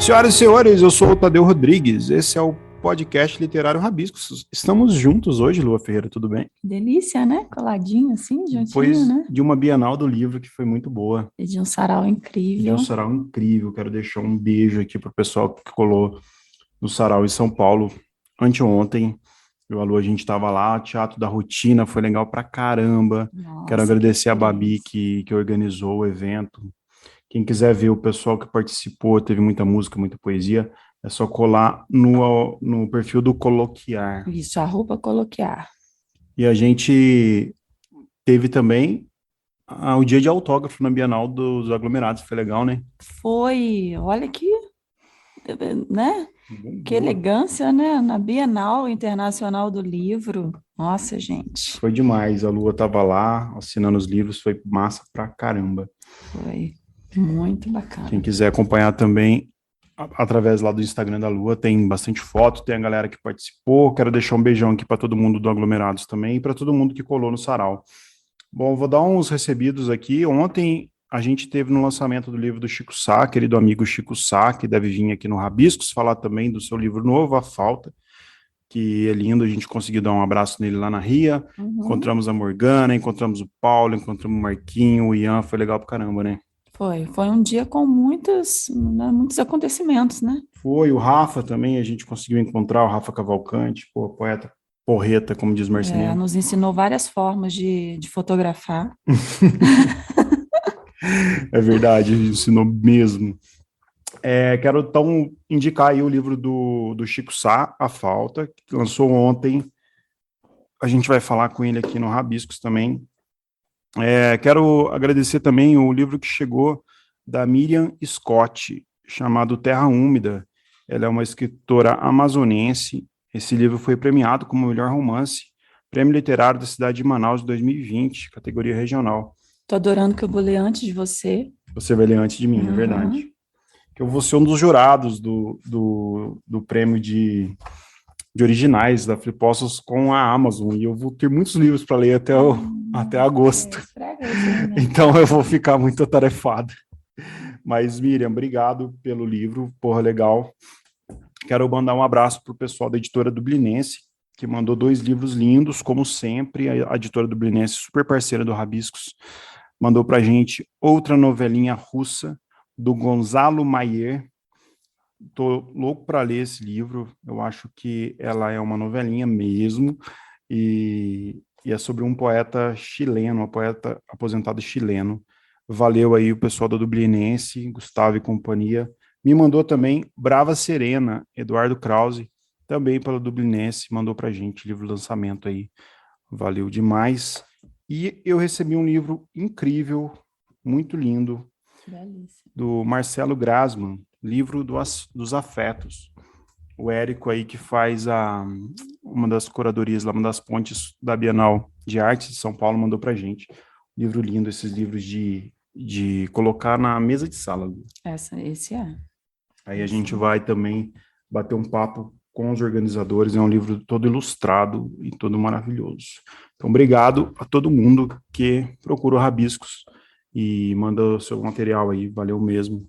Senhoras e senhores, eu sou o Tadeu Rodrigues, esse é o podcast Literário Rabiscos. Estamos juntos hoje, Lua Ferreira, tudo bem? Delícia, né? Coladinho assim, juntinho, Depois né? de uma Bienal do Livro que foi muito boa, E de um sarau de um incrível. sarau incrível, quero deixar um beijo aqui pro pessoal que colou no sarau em São Paulo anteontem. Eu e a Lua, a gente estava lá, Teatro da Rotina, foi legal pra caramba. Quero Nossa, que agradecer a Babi experiência. que organizou o evento. Quem quiser ver o pessoal que participou, teve muita música, muita poesia, é só colar no perfil do Coloquiar. Isso, arroba coloquiar. E a gente teve também o dia de autógrafo na Bienal dos Aglomerados, foi legal, né? Foi, olha que, né? Que Bombou. elegância, né? Na Bienal Internacional do Livro. Nossa, gente, Foi demais, a Lua tava lá assinando os livros, foi massa pra caramba. foi muito Quem bacana. quiser acompanhar também, através lá do Instagram da Lua, tem bastante foto, tem a galera que participou. Quero deixar um beijão aqui para todo mundo do Aglomerados também e para todo mundo que colou no sarau. Bom, vou dar uns recebidos aqui. Ontem a gente teve no lançamento do livro do Chico Sá, querido amigo Chico Sá, que deve vir aqui no Rabiscos, falar também do seu livro novo, A Falta, que é lindo. A gente conseguiu dar um abraço nele lá na Ria. Encontramos a Morgana, encontramos o Paulo, encontramos o Marquinho, o Ian, foi legal pra caramba, né? Foi um dia com muitos, né, muitos acontecimentos, né? Foi o Rafa também, a gente conseguiu encontrar o Rafa Cavalcante, pô, poeta porreta, como diz Marcelinho. Nos ensinou várias formas de fotografar. É verdade, ele ensinou mesmo. Quero então indicar aí o livro do Chico Sá, A Falta, que lançou ontem. A gente vai falar com ele aqui no Rabiscos também. Quero agradecer também o livro que chegou da Miriam Scott, chamado Terra Úmida. Ela é uma escritora amazonense. Esse livro foi premiado como melhor romance, Prêmio Literário da cidade de Manaus de 2020, categoria regional. Tô adorando que eu vou ler antes de você. Você vai ler antes de mim, é verdade. Que eu vou ser um dos jurados do prêmio de originais da Flipossos com a Amazon, e eu vou ter muitos livros para ler até agosto. Então eu vou ficar muito atarefado. Mas, Miriam, obrigado pelo livro, porra, legal. Quero mandar um abraço para o pessoal da editora Dublinense, que mandou 2 livros lindos, como sempre. A editora Dublinense, super parceira do Rabiscos, mandou para a gente outra novelinha russa, do Gonzalo Maier. Tô louco para ler esse livro. Eu acho que ela é uma novelinha mesmo, e é sobre um poeta chileno, um poeta aposentado chileno. Valeu aí o pessoal da Dublinense, Gustavo e companhia. Me mandou também Brava Serena, Eduardo Krause, também pela Dublinense, mandou pra gente livro de lançamento aí. Valeu demais. E eu recebi um livro incrível, muito lindo, do Marcelo Grasman, livro dos afetos. O Érico aí que faz uma das curadorias, lá, uma das pontes da Bienal de Arte de São Paulo, mandou pra gente. Livro lindo, esses livros de colocar na mesa de sala. Esse é. Aí a gente vai também bater um papo com os organizadores. É um livro todo ilustrado e todo maravilhoso. Então, obrigado a todo mundo que procura o Rabiscos e manda o seu material aí. Valeu mesmo.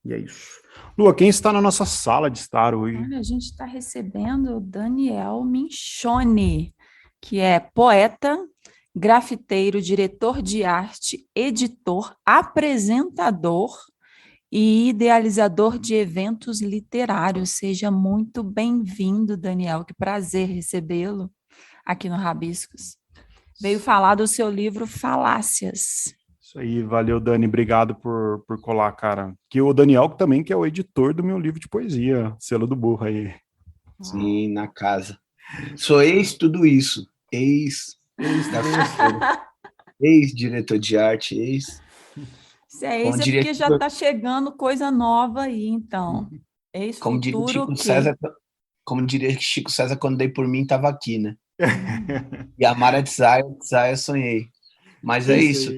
E é isso. Lua, quem está na nossa sala de estar hoje? Olha, a gente está recebendo o Daniel Minchoni, que é poeta, grafiteiro, diretor de arte, editor, apresentador e idealizador de eventos literários. Seja muito bem-vindo, Daniel. Que prazer recebê-lo aqui no Rabiscos. Veio falar do seu livro Falácias. Isso aí, valeu, Dani. Obrigado por colar, cara. Que o Daniel também, que é o editor do meu livro de poesia, Selo do Burro aí. Sim, na casa. Sou ex tudo isso. Ex da cultura. Ex-diretor de arte, ex. Se é isso, é porque já está chegando coisa nova aí, então. Ex-futuro o quê? Como diria Chico César, quando dei por mim, estava aqui, né? E a Mara Tsaya, sonhei. Mas é isso.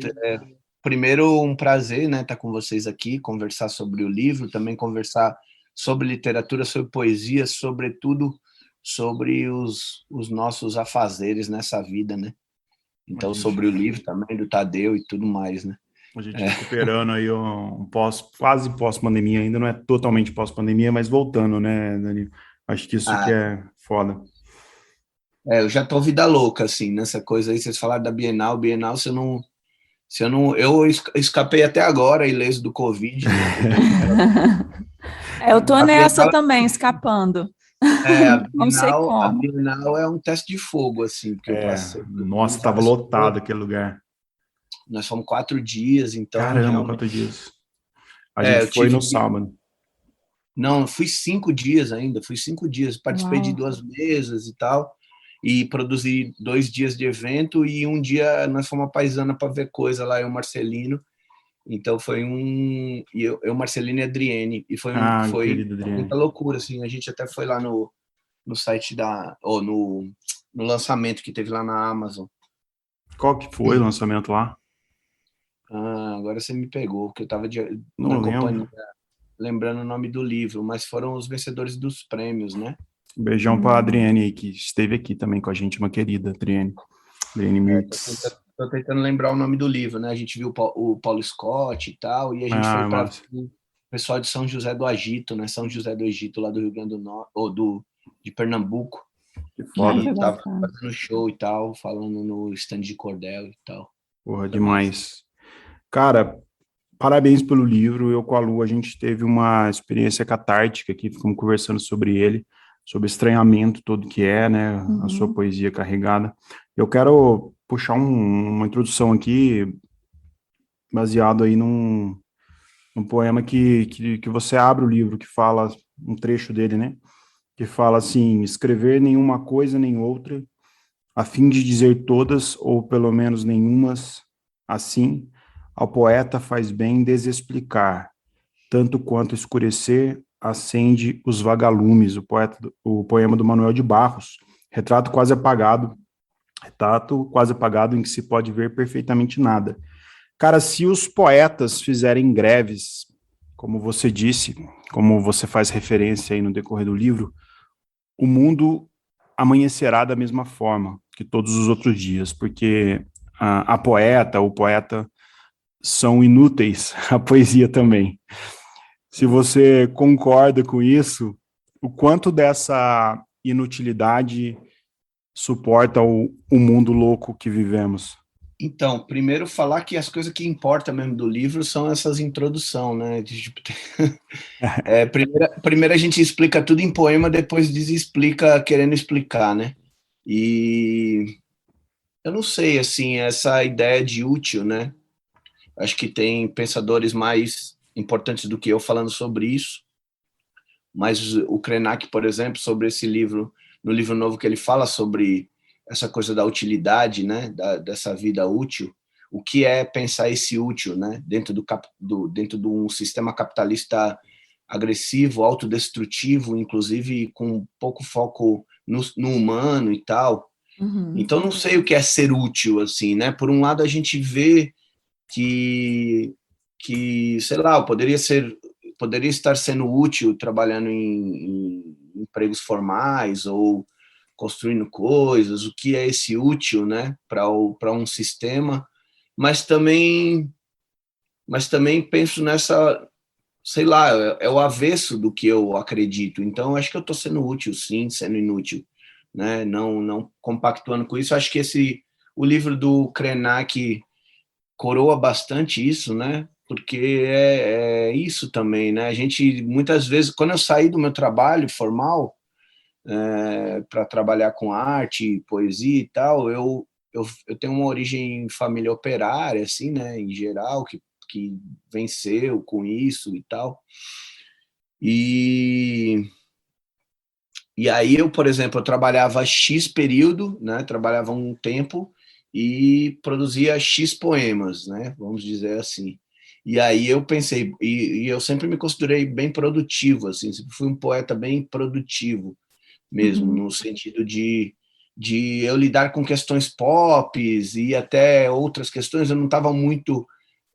Primeiro, um prazer, né, estar com vocês aqui, conversar sobre o livro, também conversar sobre literatura, sobre poesia, sobretudo sobre os nossos afazeres nessa vida, né? Então, sobre o livro também, do Tadeu e tudo mais, né? A gente recuperando aí quase pós-pandemia, ainda não é totalmente pós-pandemia, mas voltando, né, Dani? Acho que isso que é foda. Eu já tô vida louca, assim, nessa coisa aí, vocês falaram da Bienal, eu escapei até agora, ileso do Covid, né? Eu tô A nessa Bienal, também, escapando. Não sei a como. Bienal é um teste de fogo, assim, porque eu passei Nossa, por tava várias lotado coisas. aquele lugar. Nós fomos 4 dias, então Caramba, realmente. 4 dias. A gente Eu foi no tive. sábado. Não, fui 5 dias ainda, fui 5 dias. Participei de Uau. 2 mesas e tal, e produzi 2 dias de evento, e um dia nós fomos a Paisana para ver coisa lá, eu, Marcelino. Então foi Marcelino e Adriene, e foi Querido Adriano. muita loucura, assim. A gente até foi lá no site ou no lançamento que teve lá na Amazon. Qual que foi o lançamento lá? Agora você me pegou, porque eu estava Não na lembro. companhia, lembrando o nome do livro, mas foram os vencedores dos prêmios, né? Um beijão pra Adriane aí, que esteve aqui também com a gente, uma querida Adriane. Adriane Mirtz. Tô tentando lembrar o nome do livro, né? A gente viu o Paulo Scott e tal, e a gente foi para Massa. o pessoal de São José do Egito, né? São José do Egito, lá do Rio Grande do Norte, ou de Pernambuco. Que foda. Foi Tava bacana. fazendo show e tal, falando no stand de cordel e tal. Porra, Foi massa. demais. Cara, parabéns pelo livro. Eu com a Lu, a gente teve uma experiência catártica aqui, ficamos conversando sobre ele, sobre o estranhamento todo que é, né? A sua poesia carregada. Eu quero puxar uma introdução aqui, baseado aí num poema que você abre o livro, que fala, um trecho dele, né? Que fala assim: escrever nenhuma coisa nem outra, a fim de dizer todas, ou pelo menos nenhumas, assim, ao poeta faz bem desexplicar, tanto quanto escurecer acende os vagalumes, o poema do Manuel de Barros, retrato quase apagado em que se pode ver perfeitamente nada. Cara, se os poetas fizerem greves, como você disse, como você faz referência aí no decorrer do livro, o mundo amanhecerá da mesma forma que todos os outros dias, porque a poeta, o poeta são inúteis, a poesia também. Se você concorda com isso, o quanto dessa inutilidade suporta o mundo louco que vivemos? Então, primeiro falar que as coisas que importam mesmo do livro são essas introdução, né? Primeiro a gente explica tudo em poema, depois desexplica querendo explicar, né? E eu não sei, assim, essa ideia de útil, né? Acho que tem pensadores mais importantes do que eu falando sobre isso, mas o Krenak, por exemplo, sobre esse livro, no livro novo que ele fala sobre essa coisa da utilidade, né, dessa vida útil, o que é pensar esse útil, né, dentro dentro de um sistema capitalista agressivo, autodestrutivo, inclusive com pouco foco no humano e tal. Então não sei o que é ser útil, assim, né? Por um lado a gente vê que sei lá, eu poderia estar sendo útil trabalhando em empregos formais ou construindo coisas, o que é esse útil, né, para um sistema, mas também penso nessa, sei lá, é o avesso do que eu acredito. Então acho que eu estou sendo útil, sim, sendo inútil, né? Não compactuando com isso. Acho que o livro do Krenak coroa bastante isso, né? Porque é isso também, né? A gente, muitas vezes, quando eu saí do meu trabalho formal, para trabalhar com arte, poesia e tal, eu tenho uma origem família operária, assim, né? Em geral, que venceu com isso e tal. E aí eu, por exemplo, eu trabalhava X período, né? Trabalhava um tempo e produzia X poemas, né? Vamos dizer assim. E aí eu pensei, e eu sempre me considerei bem produtivo, assim, sempre fui um poeta bem produtivo mesmo, no sentido de eu lidar com questões pop e até outras questões. Eu não estava muito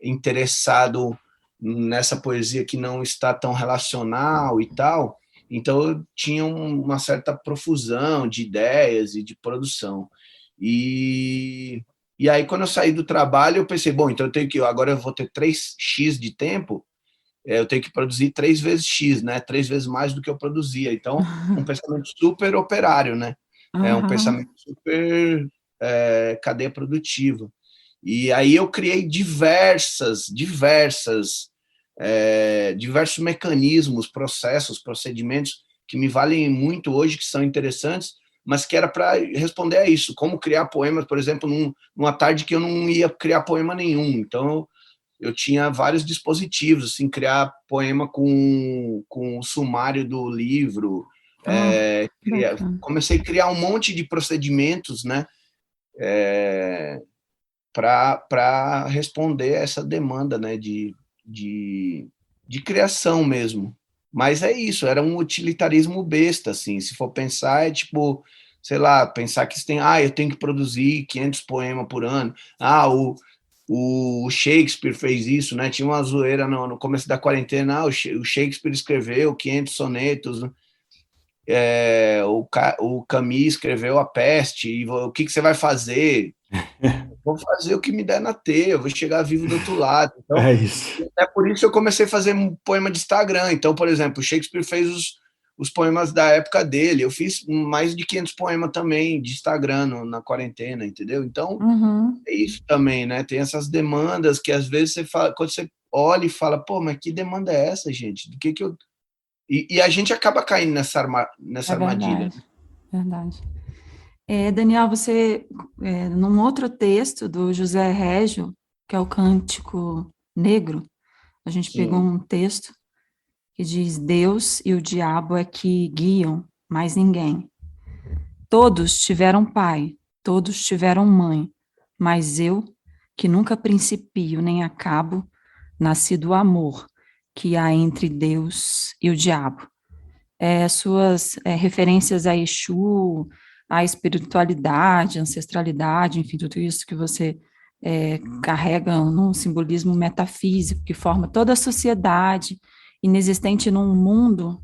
interessado nessa poesia que não está tão relacional e tal. Então eu tinha uma certa profusão de ideias e de produção. E E aí, quando eu saí do trabalho, eu pensei, bom, então agora eu vou ter 3x de tempo, eu tenho que produzir 3 vezes X, né? 3 vezes mais do que eu produzia. Então, um pensamento super operário, né? É um Aham. pensamento super cadeia produtiva. E aí eu criei diversos mecanismos, processos, procedimentos que me valem muito hoje, que são interessantes, mas que era para responder a isso. Como criar poemas, por exemplo, numa tarde que eu não ia criar poema nenhum. Então, eu tinha vários dispositivos, assim, criar poema com o sumário do livro, Ah, bacana. comecei a criar um monte de procedimentos, né, para responder essa demanda, né, de criação mesmo. Mas é isso, era um utilitarismo besta, assim, se for pensar, é tipo, sei lá, pensar que eu tenho que produzir 500 poemas por ano, o Shakespeare fez isso, né? Tinha uma zoeira no começo da quarentena. O Shakespeare escreveu 500 sonetos, né? O Camus escreveu A Peste. E o que você vai fazer? Vou fazer o que me der na telha. Eu vou chegar vivo do outro lado. Então, É isso. é por isso que eu comecei a fazer um poema de Instagram. Então, por exemplo, o Shakespeare fez os poemas da época dele. Eu fiz mais de 500 poemas também de Instagram na quarentena, entendeu? Então, Uhum. é isso também, né? Tem essas demandas que às vezes você fala, quando você olha e fala, pô, mas que demanda é essa, gente? Do que eu. E a gente acaba caindo nessa É armadilha. verdade, verdade. Daniel, você, num outro texto do José Régio, que é o Cântico Negro, a gente pegou Sim. um texto que diz: Deus e o diabo é que guiam, mais ninguém. Todos tiveram pai, todos tiveram mãe, mas eu, que nunca principio nem acabo, nasci do amor que há entre Deus e o diabo. Suas referências a Exu, a espiritualidade, ancestralidade, enfim, tudo isso que você carrega num simbolismo metafísico que forma toda a sociedade inexistente num mundo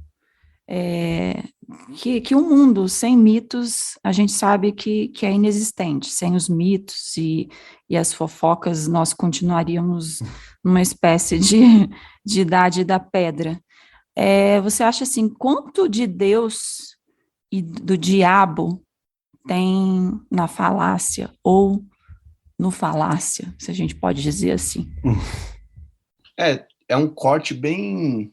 que um mundo sem mitos a gente sabe que é inexistente. Sem os mitos e as fofocas, nós continuaríamos numa espécie de idade da pedra. Você acha assim, quanto de Deus e do diabo tem na falácia ou no falácia, se a gente pode dizer assim? É um corte bem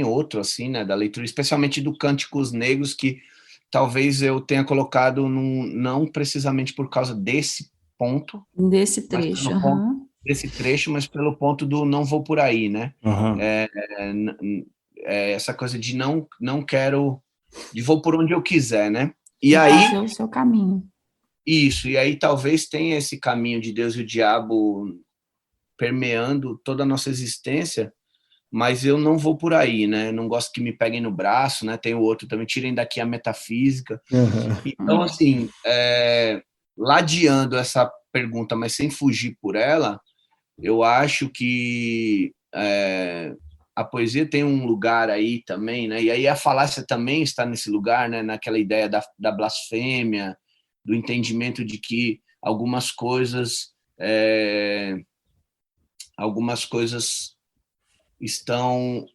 outro, assim, né, da leitura, especialmente do Cânticos Negros, que talvez eu tenha colocado não precisamente por causa desse ponto, Desse mas trecho, pelo ponto uhum. desse trecho, mas pelo ponto do não vou por aí, né? Uhum. Essa coisa de não quero, de vou por onde eu quiser, né? E De aí, fazer o seu caminho. isso, e aí talvez tenha esse caminho de Deus e o diabo permeando toda a nossa existência, mas eu não vou por aí, né? Não gosto que me peguem no braço, né? Tem o outro também, tirem daqui a metafísica. Uhum. Então, assim, ladeando essa pergunta, mas sem fugir por ela, eu acho que a poesia tem um lugar aí também, né? E aí a falácia também está nesse lugar, né? Naquela ideia da blasfêmia, do entendimento de que algumas coisas estão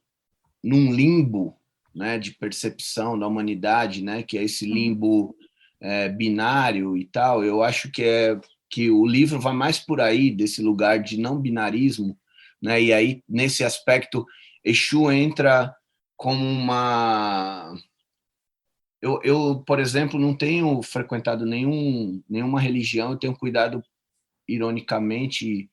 num limbo, né, de percepção da humanidade, né, que é esse limbo binário e tal. Eu acho que o livro vai mais por aí, desse lugar de não binarismo, né, e aí, nesse aspecto, Exu entra como uma... por exemplo, não tenho frequentado nenhuma religião, eu tenho cuidado, ironicamente,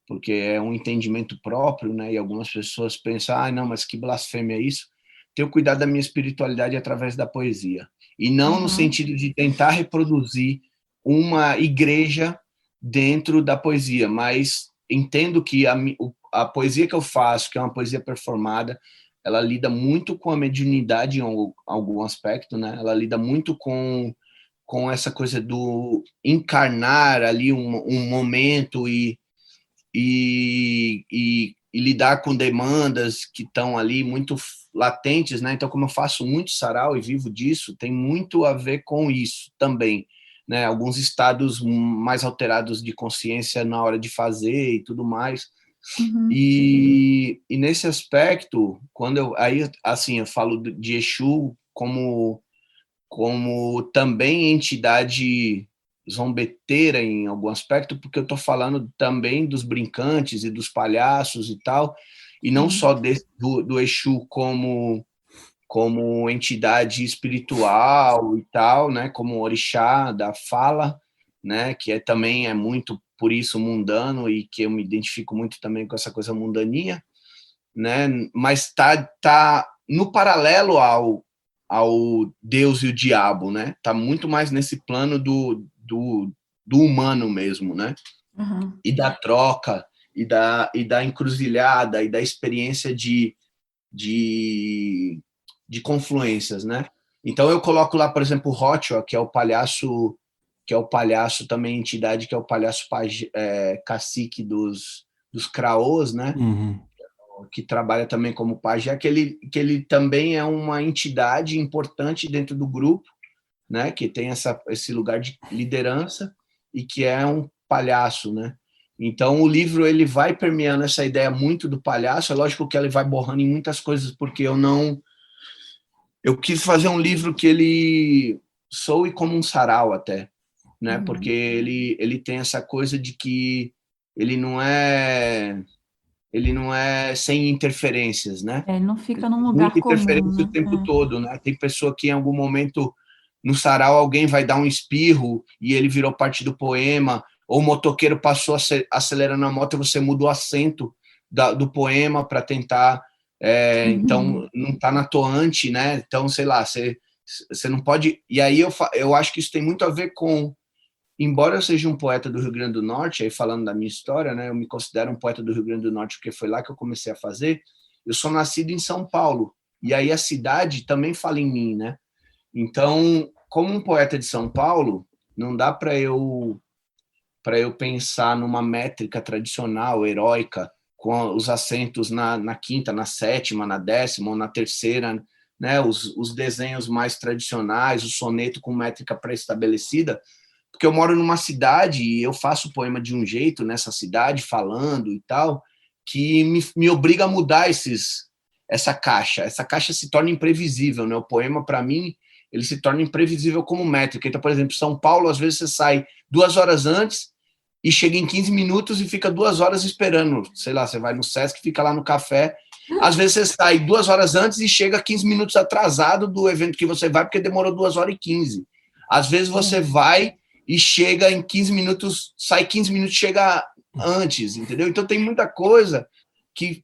porque é um entendimento próprio, né? E algumas pessoas pensam, não, mas que blasfêmia é isso? Tenho cuidado da minha espiritualidade através da poesia. E não no Uhum. sentido de tentar reproduzir uma igreja dentro da poesia, mas entendo que a poesia que eu faço, que é uma poesia performada, ela lida muito com a mediunidade em algum aspecto, né? Ela lida muito com essa coisa do encarnar ali um momento e lidar com demandas que estão ali muito latentes, né? Então, como eu faço muito sarau e vivo disso, tem muito a ver com isso também, né, alguns estados mais alterados de consciência na hora de fazer e tudo mais. E nesse aspecto, quando eu falo de Exu como também entidade zombeteira em algum aspecto, porque eu estou falando também dos brincantes e dos palhaços e tal, e não só do Exu como entidade espiritual e tal, né, como orixá da fala, né, que também é muito, por isso, mundano, e que eu me identifico muito também com essa coisa mundaninha, né, mas tá no paralelo ao Deus e o diabo, né, tá muito mais nesse plano do humano mesmo, né, e da troca, e da encruzilhada, e da experiência de confluências, né? Então eu coloco lá, por exemplo, o Hotwell, que é o palhaço também entidade, que é o palhaço cacique dos Craôs, né? Que trabalha também como pajé, que ele também é uma entidade importante dentro do grupo, né? Que tem esse lugar de liderança e que é um palhaço, né? Então o livro ele vai permeando essa ideia muito do palhaço. É lógico que ele vai borrando em muitas coisas, porque eu quis fazer um livro que ele soe como um sarau até, né? Porque ele tem essa coisa de que ele não é sem interferências, né? Ele não fica num Muita lugar comum, interferência né? o tempo todo, né? Tem pessoa que em algum momento no sarau alguém vai dar um espirro e ele virou parte do poema, ou o motoqueiro passou acelerando a moto e você muda o acento do poema para tentar. Então, não está na toante, né? Então, sei lá, você não pode. E aí eu acho que isso tem muito a ver com. Embora eu seja um poeta do Rio Grande do Norte, aí falando da minha história, né? Eu me considero um poeta do Rio Grande do Norte porque foi lá que eu comecei a fazer. Eu sou nascido em São Paulo, e aí a cidade também fala em mim, né? Então, como um poeta de São Paulo, não dá para eu pensar numa métrica tradicional, heróica, com os acentos na quinta, na sétima, na décima ou na terceira, né? Os desenhos mais tradicionais, o soneto com métrica pré-estabelecida, porque eu moro numa cidade e eu faço poema de um jeito nessa cidade, falando e tal, que me obriga a mudar essa caixa. Essa caixa se torna imprevisível, né? O poema, para mim, ele se torna imprevisível como métrica. Então, por exemplo, São Paulo, às vezes você sai 2 horas antes e chega em 15 minutos e fica 2 horas esperando. Sei lá, você vai no Sesc, fica lá no café. Às vezes você sai 2 horas antes e chega 15 minutos atrasado do evento que você vai, porque demorou 2 horas e 15. Às vezes você vai e chega em 15 minutos, sai 15 minutos, chega antes, entendeu? Então tem muita coisa que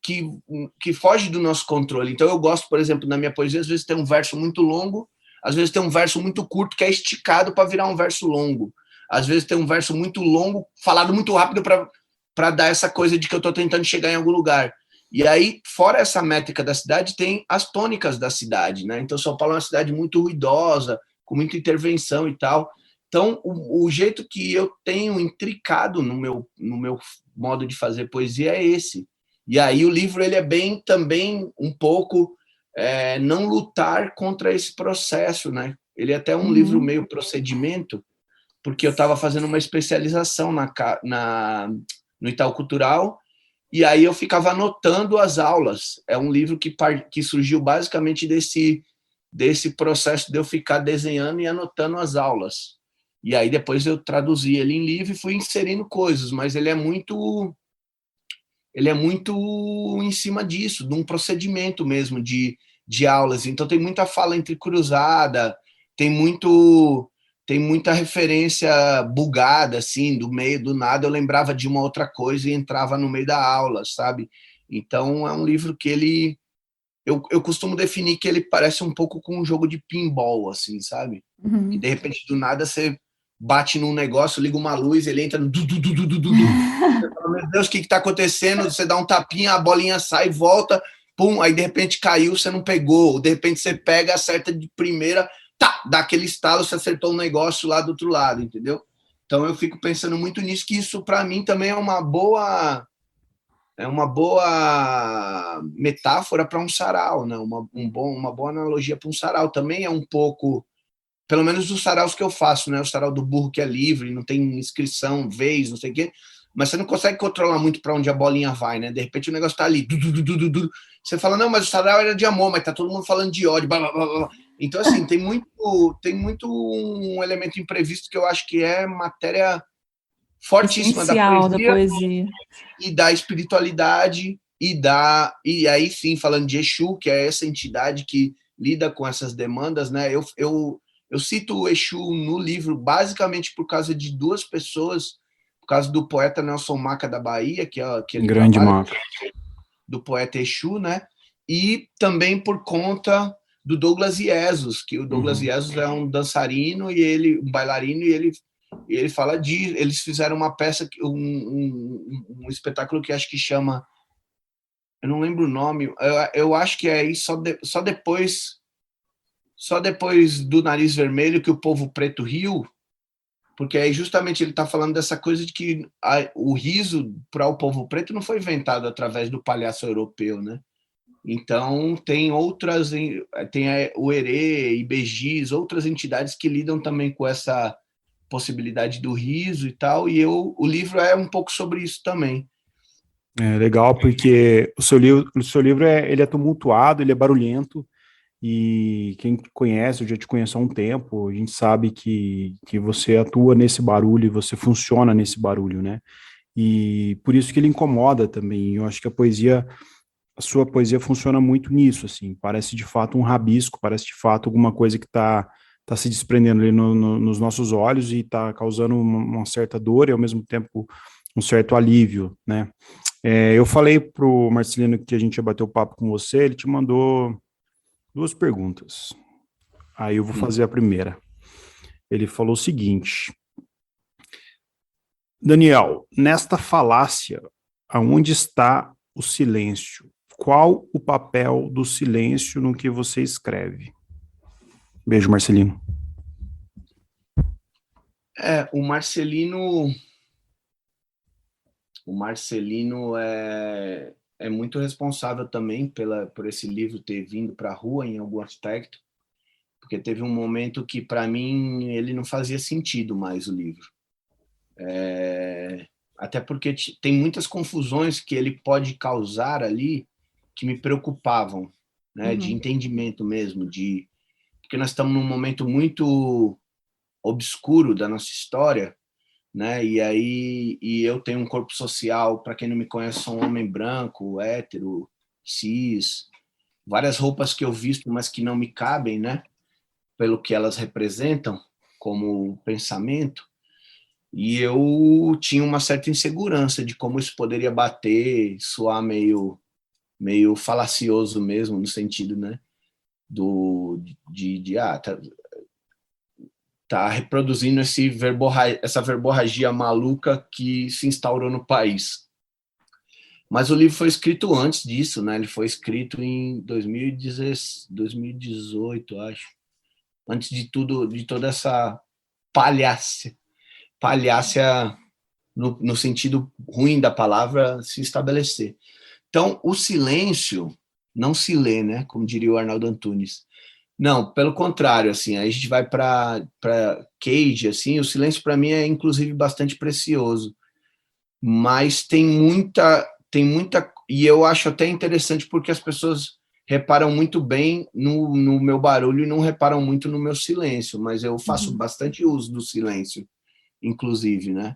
foge do nosso controle. Então eu gosto, por exemplo, na minha poesia, às vezes tem um verso muito longo, às vezes tem um verso muito curto que é esticado para virar um verso longo. Às vezes tem um verso muito longo, falado muito rápido para dar essa coisa de que eu estou tentando chegar em algum lugar. E aí, fora essa métrica da cidade, tem as tônicas da cidade, né? Então São Paulo é uma cidade muito ruidosa, com muita intervenção e tal. Então, o jeito que eu tenho intricado no meu modo de fazer poesia é esse. E aí o livro ele é bem também um pouco não lutar contra esse processo, né? Ele é até um livro meio procedimento, porque eu estava fazendo uma especialização no Itaú Cultural, e aí eu ficava anotando as aulas. É um livro que surgiu basicamente desse processo de eu ficar desenhando e anotando as aulas. E aí depois eu traduzi ele em livro e fui inserindo coisas, mas ele é muito em cima disso, de um procedimento mesmo de aulas. Então tem muita fala entrecruzada, tem muita referência bugada, assim, do meio do nada eu lembrava de uma outra coisa e entrava no meio da aula, sabe? Então é um livro que eu costumo definir que ele parece um pouco com um jogo de pinball, assim, sabe? Que de repente do nada você bate num negócio, liga uma luz, ele entra no Você fala, meu Deus, o que está acontecendo? Você dá um tapinha, a bolinha sai, volta, pum, aí de repente caiu, você não pegou, de repente você pega, acerta de primeira, tá, dá aquele estalo, você acertou um negócio lá do outro lado, entendeu? Então eu fico pensando muito nisso, que isso para mim também é uma boa metáfora para um sarau, né? Uma boa analogia para um sarau. Também é um pouco pelo menos os saraus que eu faço, né? O sarau do burro que é livre, não tem inscrição, vez, não sei o quê, mas você não consegue controlar muito para onde a bolinha vai, né? De repente o negócio tá ali, você fala, não, mas o sarau era de amor, mas tá todo mundo falando de ódio, blá, blá, blá, blá. Então, assim, tem muito um elemento imprevisto que eu acho que é matéria fortíssima Essencial da da poesia. e da espiritualidade, e aí sim, falando de Exu, que é essa entidade que lida com essas demandas, né? Eu cito o Exu no livro basicamente por causa de duas pessoas, por causa do poeta Nelson Maca da Bahia, que ele Grande trabalha, Maca. do poeta Exu, né? E também por conta do Douglas Iesus, que o Douglas Iesus é um dançarino e ele um bailarino, e ele fala de, eles fizeram uma peça, um espetáculo que acho que chama, eu não lembro o nome, eu acho que é aí só depois do Nariz Vermelho que o povo preto riu, porque aí justamente ele está falando dessa coisa de que o riso para o povo preto não foi inventado através do palhaço europeu, né? Então, tem outras, tem o Herê, IBGIS, outras entidades que lidam também com essa possibilidade do riso e tal, e o livro é um pouco sobre isso também. É legal, porque o seu livro ele é tumultuado, ele é barulhento, e quem conhece, eu já te conheço há um tempo, a gente sabe que você atua nesse barulho, você funciona nesse barulho, né? E por isso que ele incomoda também. Eu acho que a sua poesia funciona muito nisso, assim, parece de fato um rabisco, parece de fato alguma coisa que tá se desprendendo ali nos nossos olhos e está causando uma certa dor e ao mesmo tempo um certo alívio, né? Eu falei pro Marcelino que a gente ia bater o papo com você, ele te mandou duas perguntas. Aí eu vou fazer a primeira. Ele falou o seguinte: Daniel, nesta falácia, aonde está o silêncio? Qual o papel do silêncio no que você escreve? Beijo, Marcelino. O Marcelino é muito responsável também por esse livro ter vindo para a rua em algum aspecto, porque teve um momento que, para mim, ele não fazia sentido mais o livro. Até porque tem muitas confusões que ele pode causar ali que me preocupavam, né, de entendimento mesmo, porque nós estamos num momento muito obscuro da nossa história, né? E eu tenho um corpo social, para quem não me conhece, sou um homem branco, hétero, cis, várias roupas que eu visto, mas que não me cabem, né? Pelo que elas representam como pensamento. E eu tinha uma certa insegurança de como isso poderia bater, soar meio falacioso mesmo, no sentido, né? Tá reproduzindo essa verborragia maluca que se instaurou no país. Mas o livro foi escrito antes disso, né? Ele foi escrito em 2018, acho. Antes de tudo, de toda essa palhaça no sentido ruim da palavra se estabelecer. Então, o silêncio não se lê, né? Como diria o Arnaldo Antunes. Não, pelo contrário, assim, aí a gente vai para Cage, assim, o silêncio para mim é inclusive bastante precioso, mas tem muita, e eu acho até interessante porque as pessoas reparam muito bem no meu barulho e não reparam muito no meu silêncio, mas eu faço bastante uso do silêncio, inclusive, né?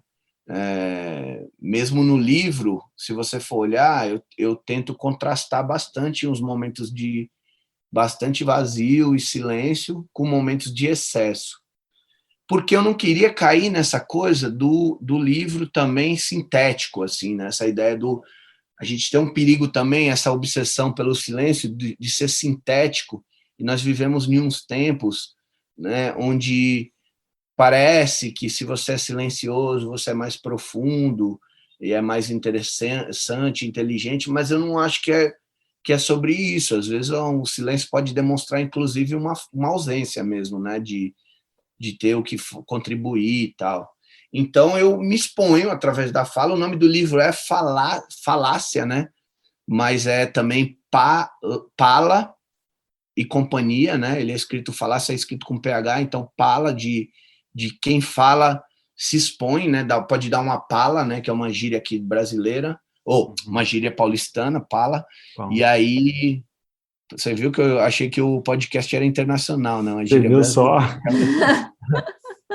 Mesmo no livro, se você for olhar, eu tento contrastar bastante uns momentos de bastante vazio e silêncio com momentos de excesso. Porque eu não queria cair nessa coisa do livro também sintético, assim, né? Essa ideia a gente tem um perigo também, essa obsessão pelo silêncio, de ser sintético, e nós vivemos em uns tempos, né, onde parece que se você é silencioso, você é mais profundo, e é mais interessante, inteligente, mas eu não acho que é sobre isso. Às vezes o silêncio pode demonstrar, inclusive, uma ausência mesmo, né, de ter o que contribuir e tal. Então, eu me exponho através da fala. O nome do livro é Falácia, né, mas é também Pala, e Companhia, né? Ele é escrito, Falácia é escrito com PH, então pala de quem fala se expõe, né? Pode dar uma pala, né? Que é uma gíria aqui brasileira, ou uma gíria paulistana, pala. Bom. E aí, você viu que eu achei que o podcast era internacional, não? Uma Você gíria viu brasileira. só?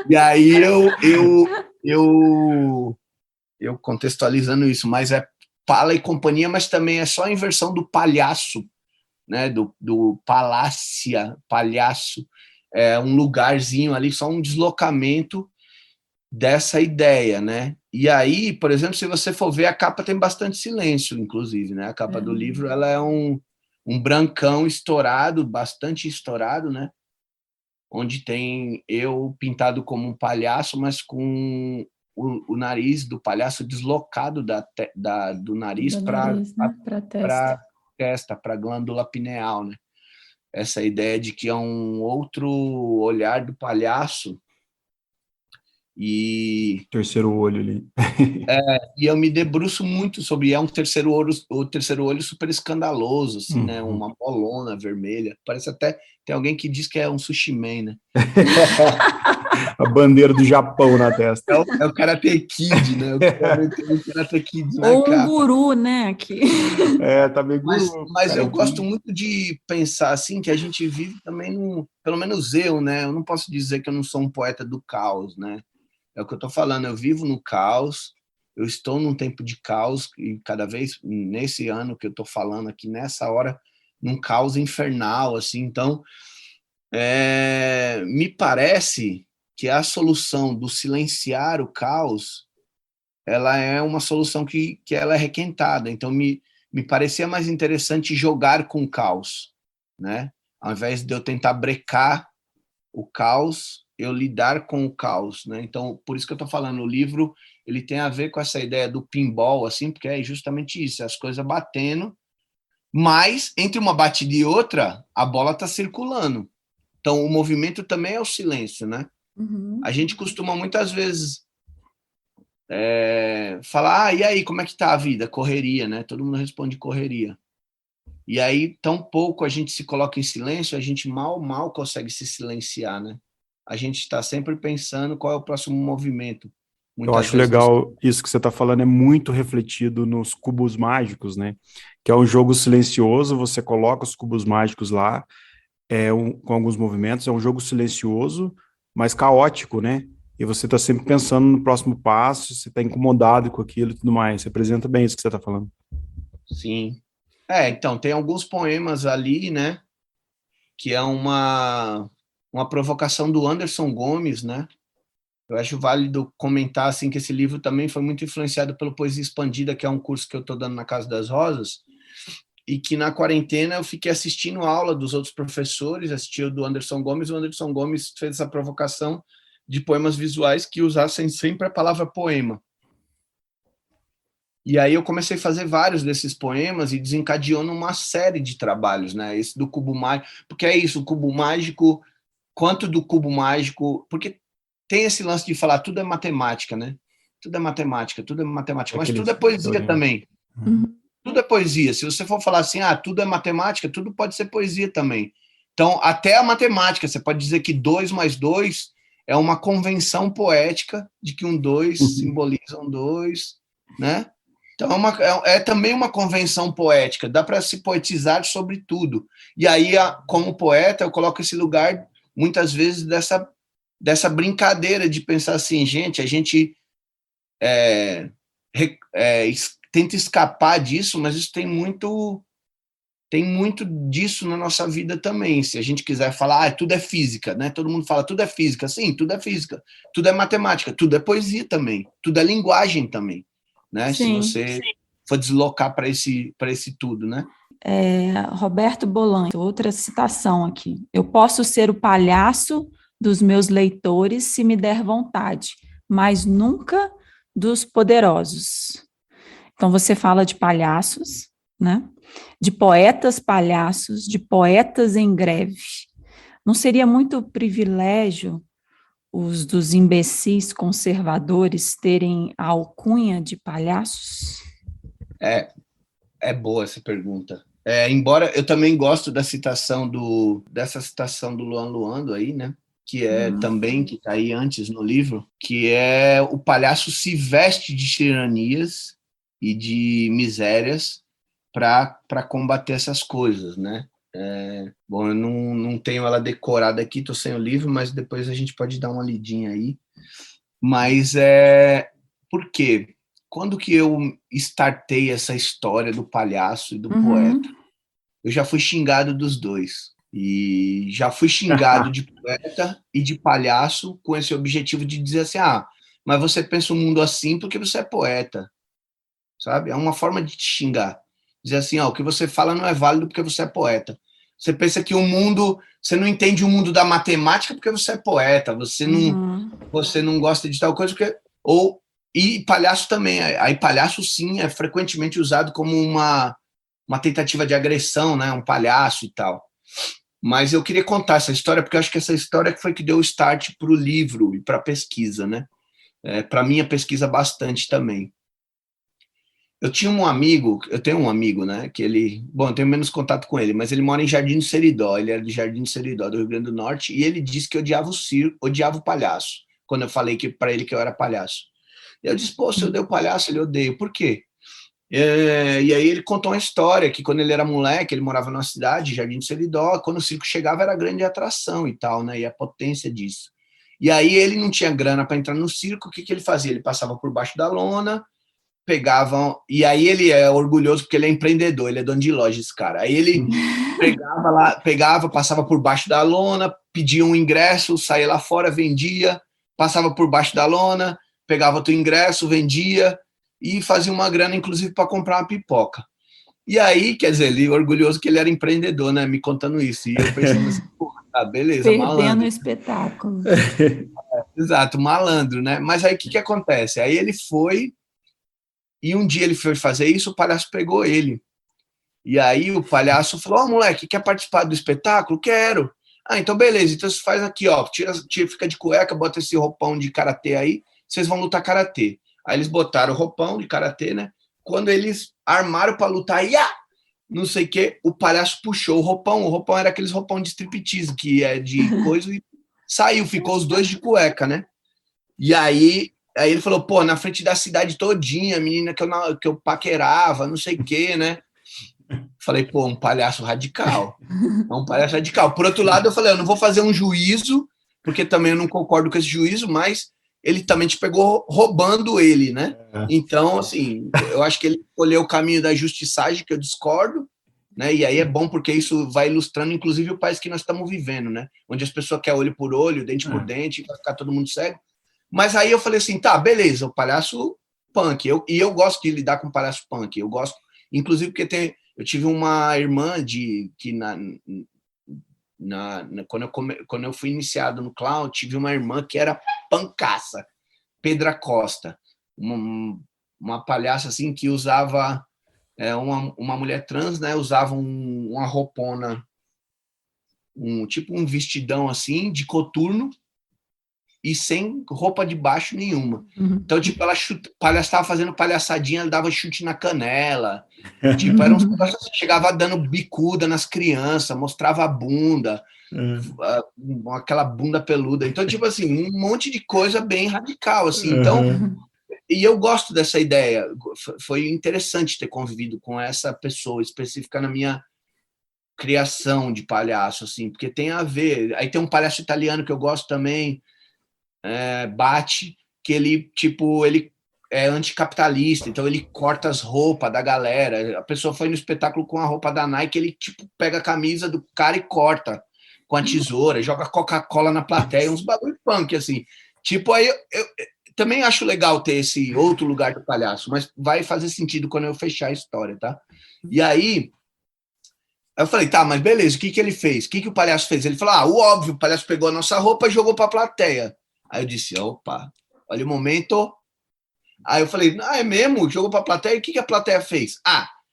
E aí eu contextualizando isso, mas é Pala e Companhia, mas também é só a inversão do palhaço, né? Do palácia, palhaço, é um lugarzinho ali, só um deslocamento dessa ideia, né? E aí, por exemplo, se você for ver, a capa tem bastante silêncio, inclusive, né? A capa do livro, ela é um brancão estourado, bastante estourado, né? Onde tem eu pintado como um palhaço, mas com o nariz do palhaço deslocado do nariz para a testa, para a glândula pineal, né? Essa ideia de que é um outro olhar do palhaço. E Terceiro olho ali. e eu me debruço muito sobre, é um terceiro olho super escandaloso, assim, né? Uma bolona vermelha. Parece até, tem alguém que diz que é um sushi man, né? A bandeira do Japão na testa. É o Karate Kid, né? O Karate Kid na Ou um capa. guru, né? Aqui. Tá bem guru. Mas eu gosto muito de pensar, assim, que a gente vive também pelo menos eu, né? Eu não posso dizer que eu não sou um poeta do caos, né? É o que eu estou falando, eu vivo no caos, eu estou num tempo de caos, e cada vez, nesse ano que eu estou falando aqui, nessa hora, num caos infernal, assim, então, me parece que a solução do silenciar o caos, ela é uma solução que ela é requentada, então me parecia mais interessante jogar com o caos, né? Ao invés de eu tentar brecar o caos, eu lidar com o caos, né? Então, por isso que eu estou falando, o livro ele tem a ver com essa ideia do pinball, assim, porque é justamente isso, as coisas batendo, mas entre uma batida e outra, a bola está circulando. Então, o movimento também é o silêncio, né? A gente costuma muitas vezes falar, e aí, como é que tá a vida? Correria, né? Todo mundo responde correria. E aí, tão pouco a gente se coloca em silêncio, a gente mal consegue se silenciar, né? A gente está sempre pensando qual é o próximo movimento. Eu acho legal isso que você está falando, é muito refletido nos cubos mágicos, né? Que é um jogo silencioso, você coloca os cubos mágicos lá, com alguns movimentos, é um jogo silencioso, mas caótico, né? E você está sempre pensando no próximo passo, você está incomodado com aquilo e tudo mais. Você apresenta bem isso que você está falando. Sim. Então, tem alguns poemas ali, né? Que é uma provocação do Anderson Gomes, né? Eu acho válido comentar assim, que esse livro também foi muito influenciado pelo Poesia Expandida, que é um curso que eu estou dando na Casa das Rosas, e que na quarentena eu fiquei assistindo aula dos outros professores, assisti o do Anderson Gomes, o Anderson Gomes fez essa provocação de poemas visuais que usassem sempre a palavra poema. E aí eu comecei a fazer vários desses poemas e desencadeou numa série de trabalhos, né? Esse do Cubo Mágico, porque é isso, o Cubo Mágico, quanto do Cubo Mágico, porque tem esse lance de falar tudo é matemática, né? Tudo é matemática, mas tudo é poesia também. Tudo é poesia. Se você for falar assim, tudo é matemática, tudo pode ser poesia também. Então, até a matemática, você pode dizer que 2 mais 2 é uma convenção poética de que um 2 simboliza um 2, né? Então, é também uma convenção poética, dá para se poetizar sobre tudo. E aí, como poeta, eu coloco esse lugar, muitas vezes, dessa brincadeira de pensar assim, gente, a gente tenta escapar disso, mas isso tem muito disso na nossa vida também. Se a gente quiser falar, tudo é física, né? Todo mundo fala, tudo é física. Sim, tudo é física. Tudo é matemática. Tudo é poesia também. Tudo é linguagem também, né? Sim, se você for deslocar para esse tudo, né? Roberto Bolanho, outra citação aqui. Eu posso ser o palhaço dos meus leitores se me der vontade, mas nunca dos poderosos. Então, você fala de palhaços, né? De poetas palhaços, de poetas em greve. Não seria muito privilégio os dos imbecis conservadores terem a alcunha de palhaços? É boa essa pergunta. Embora eu também gosto dessa citação do Luan Luando aí, né? Que é também, que está aí antes no livro, que é o palhaço se veste de tiranias e de misérias para combater essas coisas, né? Bom, eu não tenho ela decorada aqui, estou sem o livro, mas depois a gente pode dar uma lidinha aí. Mas por quê? Quando que eu startei essa história do palhaço e do poeta? Eu já fui xingado dos dois. E já fui xingado de poeta e de palhaço com esse objetivo de dizer assim, mas você pensa o mundo assim porque você é poeta, sabe? É uma forma de te xingar. Dizer assim, o que você fala não é válido porque você é poeta. Você pensa que você não entende o mundo da matemática porque você é poeta, você não gosta de tal coisa porque... E palhaço também. Aí palhaço, sim, é frequentemente usado como uma tentativa de agressão, né? Um palhaço e tal. Mas eu queria contar essa história, porque eu acho que essa história foi que deu o start para o livro e para a pesquisa, né? Para a minha pesquisa bastante também. Eu tenho um amigo, né? Que eu tenho menos contato com ele, mas ele mora em Jardim do Seridó, ele era de Jardim do Seridó, do Rio Grande do Norte, e ele disse que odiava o circo, odiava o palhaço, quando eu falei para ele que eu era palhaço. E eu disse, se eu odeio palhaço, ele odeia. Por quê? E aí ele contou uma história que quando ele era moleque, ele morava numa cidade, Jardim do Seridó, quando o circo chegava era grande atração e tal, né? E a potência disso. E aí ele não tinha grana para entrar no circo, o que ele fazia? Ele passava por baixo da lona, e aí ele é orgulhoso porque ele é empreendedor, ele é dono de loja, esse cara. Aí ele passava por baixo da lona, pedia um ingresso, saía lá fora, vendia, passava por baixo da lona, pegava outro ingresso, vendia e fazia uma grana, inclusive, para comprar uma pipoca. E aí, quer dizer, ele orgulhoso que ele era empreendedor, né? Me contando isso. E eu pensando assim, beleza, perdendo malandro. o espetáculo. Exato, malandro, né? Mas aí o que acontece? Aí ele foi, e um dia ele foi fazer isso, o palhaço pegou ele. E aí o palhaço falou, moleque, quer participar do espetáculo? Quero. Então beleza, então você faz aqui, fica de cueca, bota esse roupão de karatê aí, vocês vão lutar karatê. Aí eles botaram o roupão de karatê, né? Quando eles armaram para lutar, não sei o que, o palhaço puxou o roupão era aqueles roupão de striptease, que é de coisa, e saiu, ficou os dois de cueca, né? E aí ele falou, na frente da cidade todinha, a menina que eu paquerava, não sei o que, né? Falei, um palhaço radical. É um palhaço radical. Por outro lado, eu falei, eu não vou fazer um juízo, porque também eu não concordo com esse juízo, mas ele também te pegou roubando ele, né? Então, assim, eu acho que ele escolheu o caminho da justiçagem, que eu discordo, né? E aí é bom porque isso vai ilustrando, inclusive, o país que nós estamos vivendo, né? Onde as pessoas querem olho por olho, dente por dente, vai ficar todo mundo cego. Mas aí eu falei assim, tá, beleza, o palhaço punk. Eu gosto de lidar com o palhaço punk. Eu gosto, inclusive, porque eu tive uma irmã que quando eu fui iniciado no clown, tive uma irmã que era pancaça, Pedra Costa, uma palhaça assim que usava uma mulher trans, né? Usava uma roupona, tipo um vestidão assim de coturno e sem roupa de baixo nenhuma. Então, tipo, ela estava fazendo palhaçadinha, ela dava chute na canela. Tipo, era uns negócios assim, chegava dando bicuda nas crianças, mostrava a bunda, aquela bunda peluda. Então, tipo assim, um monte de coisa bem radical, assim. Então, e eu gosto dessa ideia. Foi interessante ter convivido com essa pessoa específica na minha criação de palhaço, assim, porque tem a ver. Aí tem um palhaço italiano que eu gosto também, Bate, que ele é anticapitalista, então ele corta as roupas da galera. A pessoa foi no espetáculo com a roupa da Nike, ele tipo pega a camisa do cara e corta com a tesoura, joga Coca-Cola na plateia, uns bagulho punk, assim. Tipo, aí eu também acho legal ter esse outro lugar do palhaço, mas vai fazer sentido quando eu fechar a história, tá? E aí eu falei, tá, mas beleza, o que ele fez? O que o palhaço fez? Ele falou, o óbvio, o palhaço pegou a nossa roupa e jogou pra plateia. Aí eu disse, opa, olha o momento. Aí eu falei, é mesmo? Jogou pra plateia? E o que a plateia fez?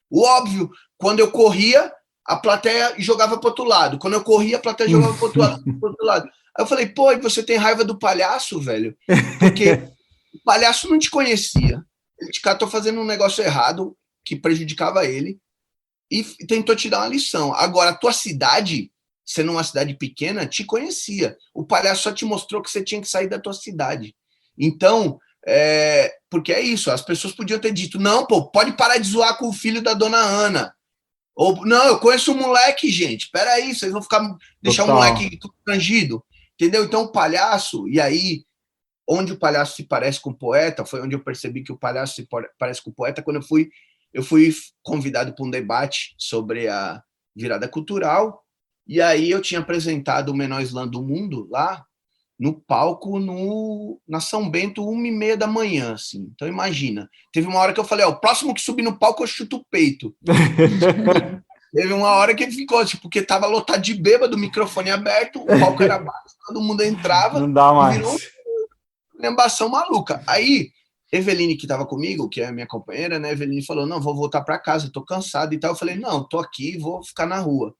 O óbvio, quando eu corria, a plateia jogava pro outro lado. Quando eu corria, a plateia jogava pro outro lado. Aí eu falei, e você tem raiva do palhaço, velho? Porque o palhaço não te conhecia. Ele te catou fazendo um negócio errado, que prejudicava ele. e tentou te dar uma lição. Agora, a tua cidade, sendo uma cidade pequena, te conhecia. O palhaço só te mostrou que você tinha que sair da tua cidade. Então, porque é isso, as pessoas podiam ter dito, não, pô, pode parar de zoar com o filho da dona Ana. Ou, não, eu conheço o moleque, gente, peraí, vocês vão deixar o moleque constrangido, entendeu? Então, o palhaço, e aí, onde o palhaço se parece com o poeta, foi onde eu percebi que o palhaço se parece com o poeta, quando eu fui convidado para um debate sobre a virada cultural, e aí eu tinha apresentado o menor slam do mundo lá, no palco, na São Bento, 1h30 da manhã, assim. Então, imagina. Teve uma hora que eu falei, o próximo que subir no palco, eu chuto o peito. Teve uma hora que ele ficou, tipo, porque tava lotado de bêbado, o microfone aberto, o palco era baixo, todo mundo entrava. Não dá mais. Virou uma lembação maluca. Aí, Eveline, que tava comigo, que é a minha companheira, né? Eveline falou, não, vou voltar para casa, tô cansado e tal. Eu falei, não, tô aqui, vou ficar na rua.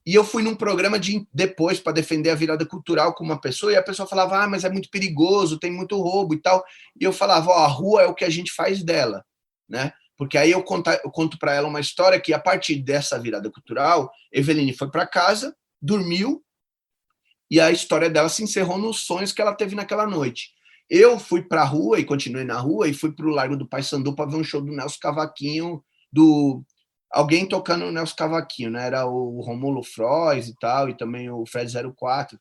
E eu fui num programa depois para defender a virada cultural com uma pessoa, e a pessoa falava, mas é muito perigoso, tem muito roubo e tal. E eu falava, a rua é o que a gente faz dela, né? Porque aí eu conto para ela uma história que, a partir dessa virada cultural, Eveline foi para casa, dormiu, e a história dela se encerrou nos sonhos que ela teve naquela noite. Eu fui para a rua e continuei na rua e fui para o Largo do Paissandu para ver um show do Nelson Cavaquinho, alguém tocando o Nelson Cavaquinho, né? Era o Rômulo Frois e tal, e também o Fred 04.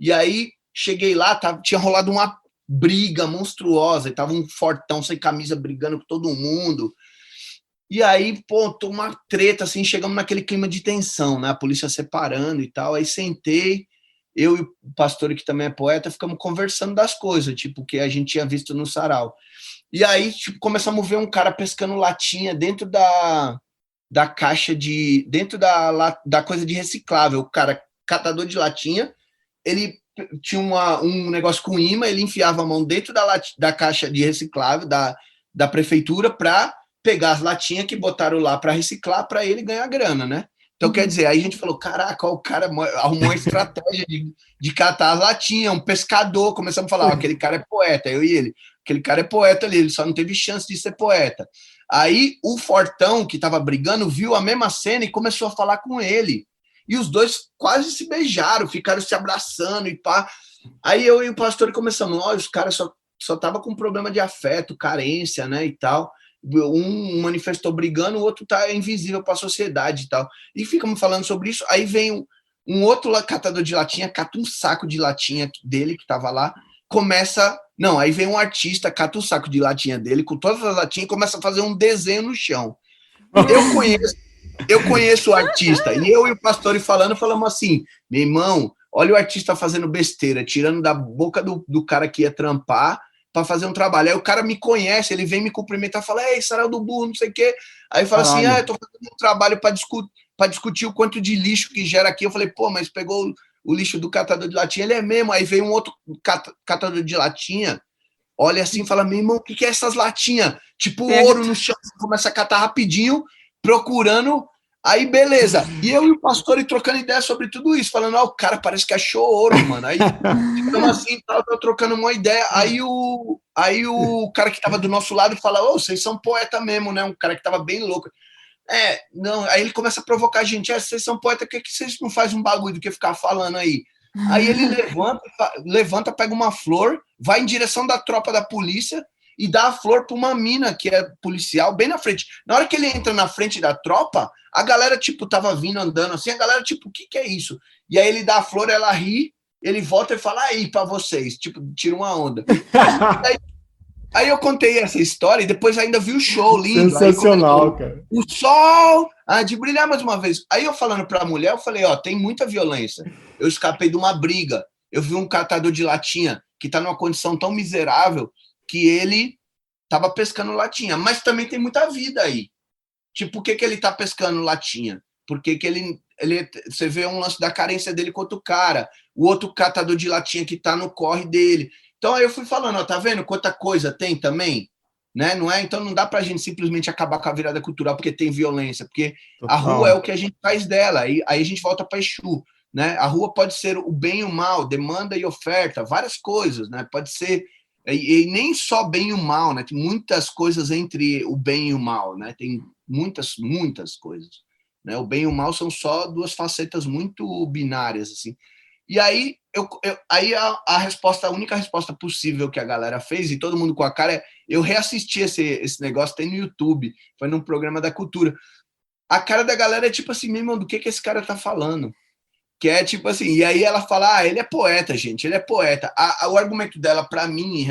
E aí cheguei lá, tinha rolado uma briga monstruosa, e tava um fortão sem camisa brigando com todo mundo. E aí, pô, uma treta, assim, chegamos naquele clima de tensão, né? A polícia separando e tal. Aí sentei, eu e o pastor, que também é poeta, ficamos conversando das coisas, tipo, que a gente tinha visto no sarau. E aí, tipo, começamos a ver um cara pescando latinha dentro da caixa dentro da coisa de reciclável. O cara, catador de latinha, ele tinha um negócio com imã, ele enfiava a mão dentro da caixa de reciclável da prefeitura para pegar as latinhas que botaram lá para reciclar, para ele ganhar grana, né? Então, quer dizer, aí a gente falou, caraca, o cara arrumou uma estratégia de catar as latinhas, um pescador, começamos a falar, aquele cara é poeta, eu e ele, aquele cara é poeta ali, ele só não teve chance de ser poeta. Aí o fortão que estava brigando viu a mesma cena e começou a falar com ele. E os dois quase se beijaram, ficaram se abraçando e pá. Aí eu e o pastor começamos, os caras só tava com problema de afeto, carência, né, e tal. Um manifestou brigando, o outro tá invisível para a sociedade e tal. E ficamos falando sobre isso. Aí vem um outro catador de latinha, cata um saco de latinha dele que tava lá, aí vem um artista, cata o saco de latinha dele, com todas as latinhas, e começa a fazer um desenho no chão. Eu conheço o artista, e eu e o pastor falamos assim, meu irmão, olha o artista fazendo besteira, tirando da boca do cara que ia trampar para fazer um trabalho. Aí o cara me conhece, ele vem me cumprimentar e fala, ei, sarau do burro, não sei o quê. Aí fala assim, eu tô fazendo um trabalho para discutir o quanto de lixo que gera aqui. Eu falei, pô, mas pegou o lixo do catador de latinha, ele é mesmo. Aí veio um outro catador de latinha, olha assim e fala, meu irmão, o que é essas latinhas? Tipo ouro no chão, começa a catar rapidinho, procurando, aí beleza. E eu e o pastor trocando ideia sobre tudo isso, falando, o cara parece que achou ouro, mano. Aí ficamos assim, trocando uma ideia. Aí o cara que tava do nosso lado fala, vocês são poeta mesmo, né? Um cara que tava bem louco. Não, aí ele começa a provocar a gente, vocês são poeta, por que vocês não fazem um bagulho do que ficar falando aí? Aí ele levanta, pega uma flor, vai em direção da tropa da polícia e dá a flor para uma mina que é policial bem na frente. Na hora que ele entra na frente da tropa, a galera, tipo, tava vindo andando assim, a galera, tipo, o que é isso? E aí ele dá a flor, ela ri, ele volta e fala, aí, para vocês, tipo, tira uma onda. Aí eu contei essa história e depois ainda vi o show lindo. Sensacional, cara. O sol de brilhar mais uma vez. Aí eu falando para a mulher, eu falei, tem muita violência. Eu escapei de uma briga. Eu vi um catador de latinha que está numa condição tão miserável que ele estava pescando latinha. Mas também tem muita vida aí. Tipo, por que ele está pescando latinha? Porque que você vê um lance da carência dele com outro cara. O outro catador de latinha que está no corre dele. Então aí eu fui falando, tá vendo quanta coisa tem também? Né? Não é? Então não dá pra gente simplesmente acabar com a virada cultural porque tem violência, porque a rua é o que a gente faz dela, aí a gente volta para Exu, né? A rua pode ser o bem e o mal, demanda e oferta, várias coisas, né? Pode ser, e nem só bem e o mal, né? Tem muitas coisas entre o bem e o mal, né? Tem muitas coisas. né? O bem e o mal são só duas facetas muito binárias, assim. E aí, aí a resposta, a única resposta possível que a galera fez, e todo mundo com a cara, eu reassisti esse negócio, tem no YouTube, foi num programa da Cultura. A cara da galera é tipo assim, meu irmão, do que esse cara tá falando? Que é tipo assim, e aí ela fala, ele é poeta, gente, ele é poeta. O argumento dela para mim,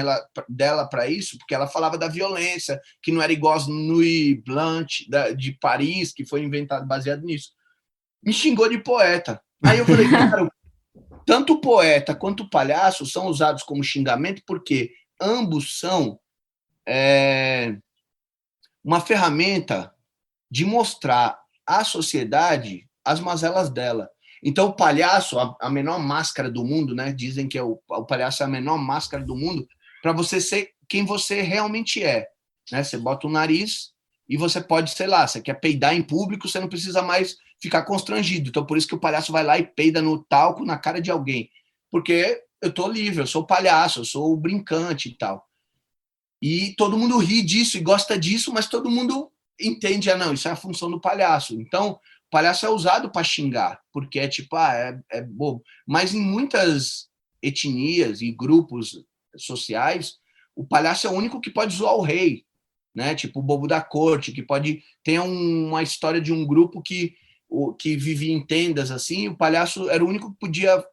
dela para isso, porque ela falava da violência, que não era igual as Nuit Blanche de Paris, que foi inventado baseado nisso. Me xingou de poeta. Aí eu falei, cara, tanto o poeta quanto o palhaço são usados como xingamento porque ambos são uma ferramenta de mostrar à sociedade as mazelas dela. Então, o palhaço, a menor máscara do mundo, né? Dizem que o palhaço é a menor máscara do mundo para você ser quem você realmente é. Né? Você bota o nariz e você pode, sei lá, você quer peidar em público, você não precisa mais ficar constrangido. Então, por isso que o palhaço vai lá e peida no talco na cara de alguém. Porque eu tô livre, eu sou o palhaço, eu sou o brincante e tal. E todo mundo ri disso e gosta disso, mas todo mundo entende, não, isso é a função do palhaço. Então, o palhaço é usado para xingar, porque é tipo, é bobo. Mas em muitas etnias e grupos sociais, o palhaço é o único que pode zoar o rei, né? Tipo o bobo da corte, que pode ter uma história de um grupo que vivia em tendas assim, o palhaço era o único que podia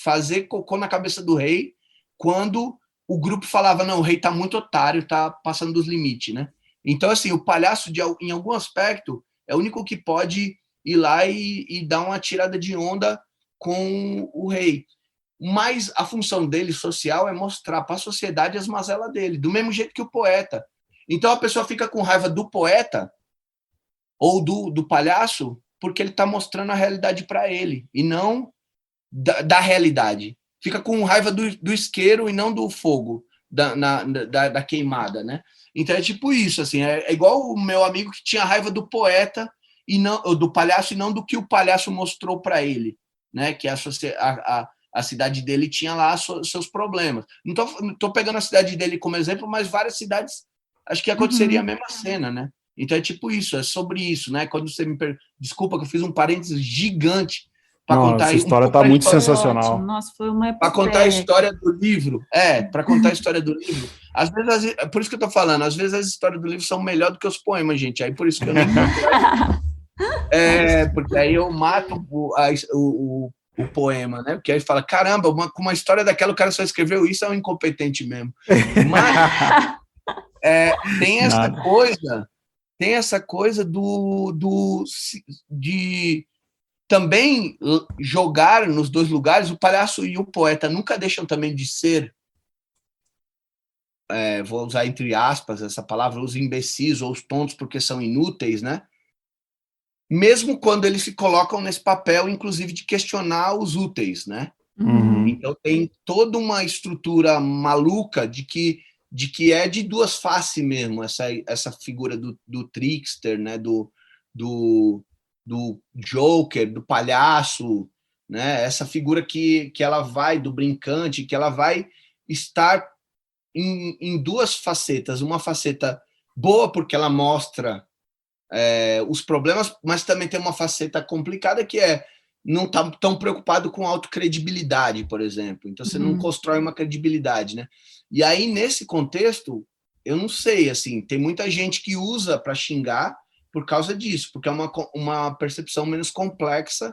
fazer cocô na cabeça do rei quando o grupo falava, não, o rei tá muito otário, tá passando dos limites, né? Então, assim, o palhaço, em algum aspecto, é o único que pode ir lá e dar uma tirada de onda com o rei. Mas a função dele, social, é mostrar para a sociedade as mazelas dele, do mesmo jeito que o poeta. Então, a pessoa fica com raiva do poeta ou do palhaço porque ele está mostrando a realidade para ele, e não da realidade. Fica com raiva do isqueiro e não do fogo, da queimada, né? Então é tipo isso, assim, é igual o meu amigo que tinha raiva do poeta e não do palhaço e não do que o palhaço mostrou para ele, né? Que a cidade dele tinha lá seus problemas. Não tô pegando a cidade dele como exemplo, mas várias cidades acho que aconteceria a mesma cena, né? Então é tipo isso, é sobre isso, né? Quando você desculpa que eu fiz um parênteses gigante para contar essa história está muito sensacional. Nossa, foi uma para contar a história do livro. para contar a história do livro. Às vezes, por isso que eu estou falando, às vezes as histórias do livro ssão melhores do que os poemas, gente. Aí por isso que eu não porque aí eu mato o poema, né? Porque aí fala, caramba, com uma história daquela o cara só escreveu isso, é um incompetente mesmo. Mas tem essa coisa de também jogar nos dois lugares. O palhaço e o poeta nunca deixam também de ser, vou usar entre aspas essa palavra, os imbecis ou os tontos porque são inúteis, né? Mesmo quando eles se colocam nesse papel, inclusive, de questionar os úteis, né? Uhum. Então tem toda uma estrutura maluca de que é de duas faces mesmo, essa figura do trickster, né? Do Joker, do palhaço, né? Essa figura que ela vai, do brincante, que ela vai estar em duas facetas. Uma faceta boa, porque ela mostra os problemas, mas também tem uma faceta complicada, que não está tão preocupado com autocredibilidade, por exemplo. Então, você não constrói uma credibilidade, né? E aí, nesse contexto, eu não sei, assim, tem muita gente que usa para xingar por causa disso, porque é uma percepção menos complexa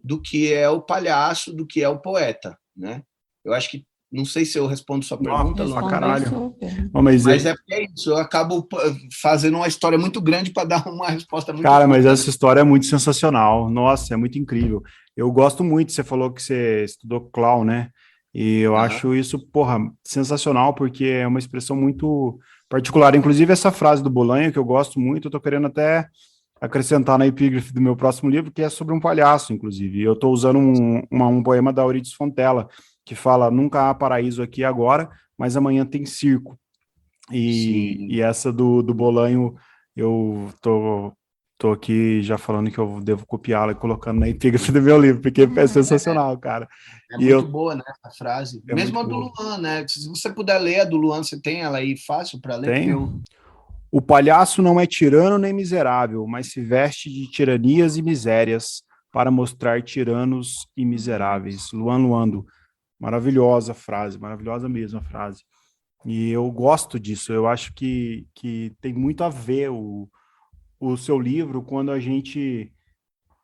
do que é o palhaço, do que é o poeta, né? Eu acho que, não sei se eu respondo sua pergunta, pra caralho. Mas porque é isso, eu acabo fazendo uma história muito grande para dar uma resposta muito Cara, curta. mas essa história é muito sensacional. Nossa, é muito incrível. Eu gosto muito, você falou que você estudou clown, né? E eu acho isso, porra, sensacional, porque é uma expressão muito particular. Inclusive, essa frase do Bolanho, que eu gosto muito, eu tô querendo até acrescentar na epígrafe do meu próximo livro, que é sobre um palhaço, inclusive. Eu tô usando um poema da Euridice Fontella, que fala: nunca há paraíso aqui agora, mas amanhã tem circo. E essa do Bolanho, eu tô aqui já falando que eu devo copiá-la e colocando na epígrafe do meu livro, porque é sensacional, cara. É muito boa, né, essa frase. Mesmo a do Luan, né? Se você puder ler a do Luan, você tem ela aí fácil para ler? Tenho. O palhaço não é tirano nem miserável, mas se veste de tiranias e misérias para mostrar tiranos e miseráveis. Luan Luando. Maravilhosa frase, maravilhosa mesmo a frase. E eu gosto disso, eu acho que tem muito a ver o seu livro quando a gente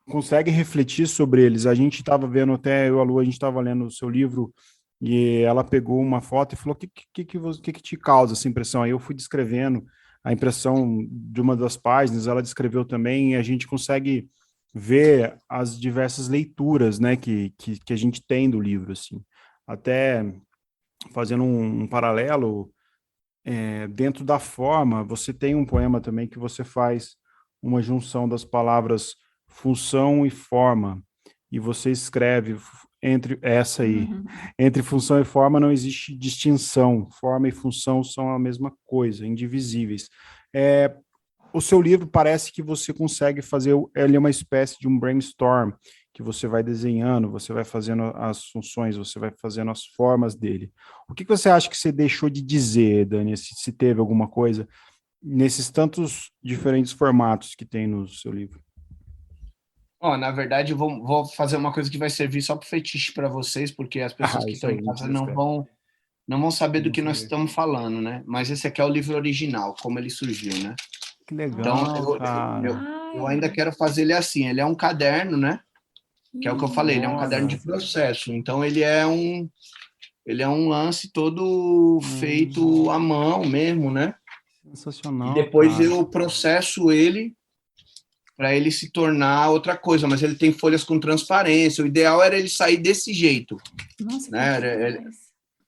consegue refletir sobre eles. A gente estava vendo até, eu e a Lu, a gente estava lendo o seu livro e ela pegou uma foto e falou, o que te causa essa impressão? Aí eu fui descrevendo a impressão de uma das páginas, ela descreveu também, e a gente consegue ver as diversas leituras, né, que a gente tem do livro, assim. Até fazendo um paralelo, dentro da forma, você tem um poema também que você faz uma junção das palavras função e forma, e você escreve entre essa aí, entre função e forma não existe distinção, forma e função são a mesma coisa, indivisíveis. O seu livro parece que você consegue fazer, ele é uma espécie de um brainstorm, que você vai desenhando, você vai fazendo as funções, você vai fazendo as formas dele. O que você acha que você deixou de dizer, Dani, se teve alguma coisa, nesses tantos diferentes formatos que tem no seu livro? Na verdade, vou fazer uma coisa que vai servir só para fetiche para vocês, porque as pessoas que estão em casa não vão saber do que nós estamos falando, né? Mas esse aqui é o livro original, como ele surgiu, né? Que legal, então, eu ainda quero fazer ele assim. Ele é um caderno, né? Que é o que eu falei, ele é um caderno de processo. Então, ele é um lance todo feito à mão mesmo, né? Sensacional. E depois eu processo ele para ele se tornar outra coisa, mas ele tem folhas com transparência. O ideal era ele sair desse jeito. Nossa, né?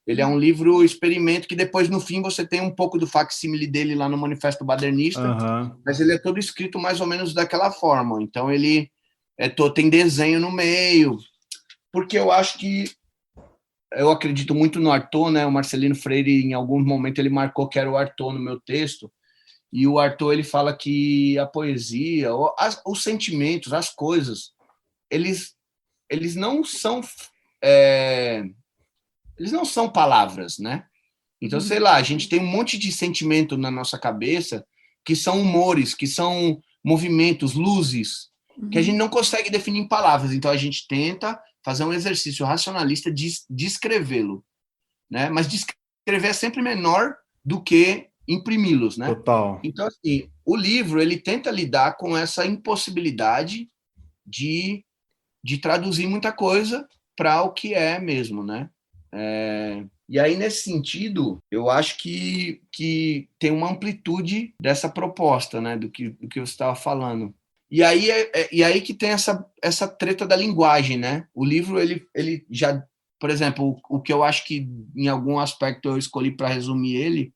Ele é um livro experimento que depois, no fim, você tem um pouco do facsímile dele lá no Manifesto Badernista, mas ele é todo escrito mais ou menos daquela forma. Então, ele tem desenho no meio, porque eu acho que eu acredito muito no Artaud, né? O Marcelino Freire, em algum momento, ele marcou que era o Artaud no meu texto, e o Artaud, ele fala que a poesia, os sentimentos, as coisas, eles não são eles não são palavras, né? Então, sei lá, a gente tem um monte de sentimento na nossa cabeça que são humores, que são movimentos, luzes, que a gente não consegue definir em palavras. Então, a gente tenta fazer um exercício racionalista de descrevê-lo, né? Mas descrever é sempre menor do que imprimi-los, né? Total. Então, assim, o livro, ele tenta lidar com essa impossibilidade de traduzir muita coisa para o que é mesmo, né? E aí, nesse sentido, eu acho que tem uma amplitude dessa proposta, né, do que você estava falando. E aí que tem essa treta da linguagem, né? O livro, ele já, por exemplo, o que eu acho que em algum aspecto eu escolhi para resumir ele...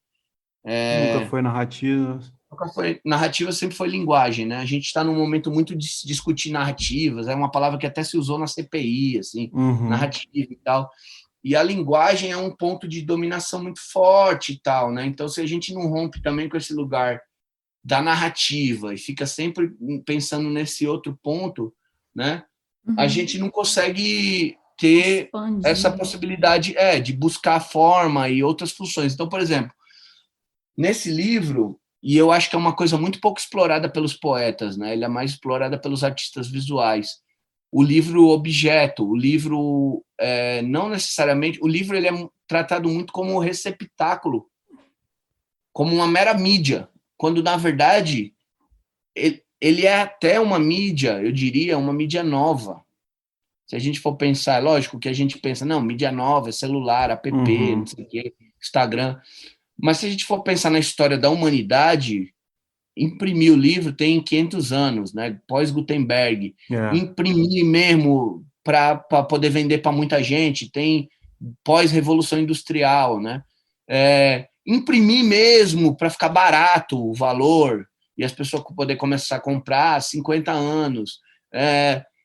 Nunca foi narrativa. Narrativa sempre foi linguagem, né? A gente está num momento muito de discutir narrativas, é uma palavra que até se usou na CPI, assim, narrativa e tal. E a linguagem é um ponto de dominação muito forte e tal, né? Então, se a gente não rompe também com esse lugar da narrativa e fica sempre pensando nesse outro ponto, né? A gente não consegue ter essa possibilidade de buscar forma e outras funções. Então, por exemplo, nesse livro, e eu acho que é uma coisa muito pouco explorada pelos poetas, né? Ele é mais explorada pelos artistas visuais. O livro objeto, o livro não necessariamente... O livro ele é tratado muito como um receptáculo, como uma mera mídia, quando, na verdade, ele é até uma mídia, eu diria, uma mídia nova. Se a gente for pensar, é lógico que a gente pensa, não, mídia nova, é celular, app, não sei o quê, Instagram. Mas se a gente for pensar na história da humanidade, imprimir o livro tem 500 anos, né? Pós-Gutenberg. Imprimir mesmo para poder vender para muita gente tem pós-Revolução Industrial, né? Imprimir mesmo para ficar barato o valor e as pessoas poderem começar a comprar 50 anos.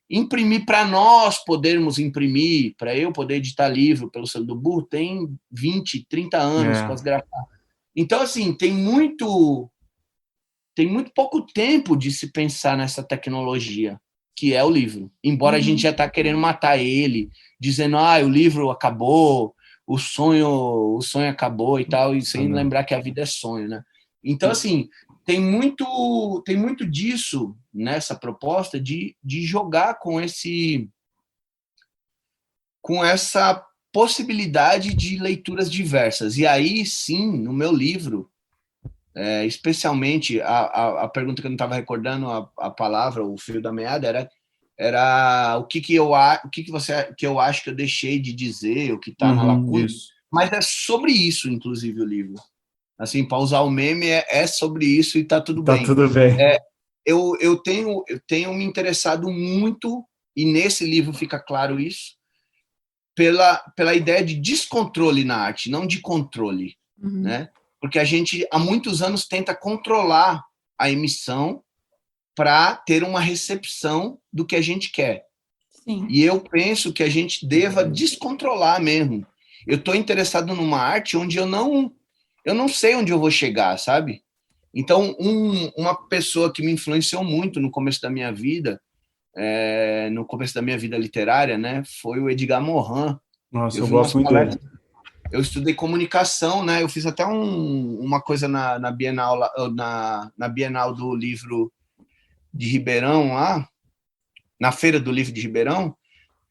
Imprimir para nós podermos imprimir, para eu poder editar livro pelo selo do Burro, tem 20, 30 anos com as grafadas. Então, assim, tem muito pouco tempo de se pensar nessa tecnologia, que é o livro. Embora a gente já está querendo matar ele, dizendo, o livro acabou, o sonho acabou e tal, e sem lembrar que a vida é sonho, né? Então, assim, tem muito disso nessa proposta de jogar com essa possibilidade de leituras diversas. E aí, sim, no meu livro, especialmente a pergunta que eu não estava recordando a palavra, o fio da meada, era o que eu acho que eu deixei de dizer, o que está na lacuna. Isso. Mas é sobre isso, inclusive, o livro. Assim, para usar o meme, é sobre isso e está tudo bem. Tudo bem. Eu tenho me interessado muito, e nesse livro fica claro isso, pela ideia de descontrole na arte, não de controle, né? Porque a gente, há muitos anos, tenta controlar a emissão para ter uma recepção do que a gente quer. Sim. E eu penso que a gente deva descontrolar mesmo. Eu estou interessado numa arte onde eu não sei onde eu vou chegar, sabe? Então, uma pessoa que me influenciou muito no começo da minha vida, literária, né, foi o Edgar Morin. Nossa, eu gosto muito dele. Eu estudei comunicação, né? Eu fiz até uma coisa na Bienal, na Bienal do Livro de Ribeirão, lá, na Feira do Livro de Ribeirão,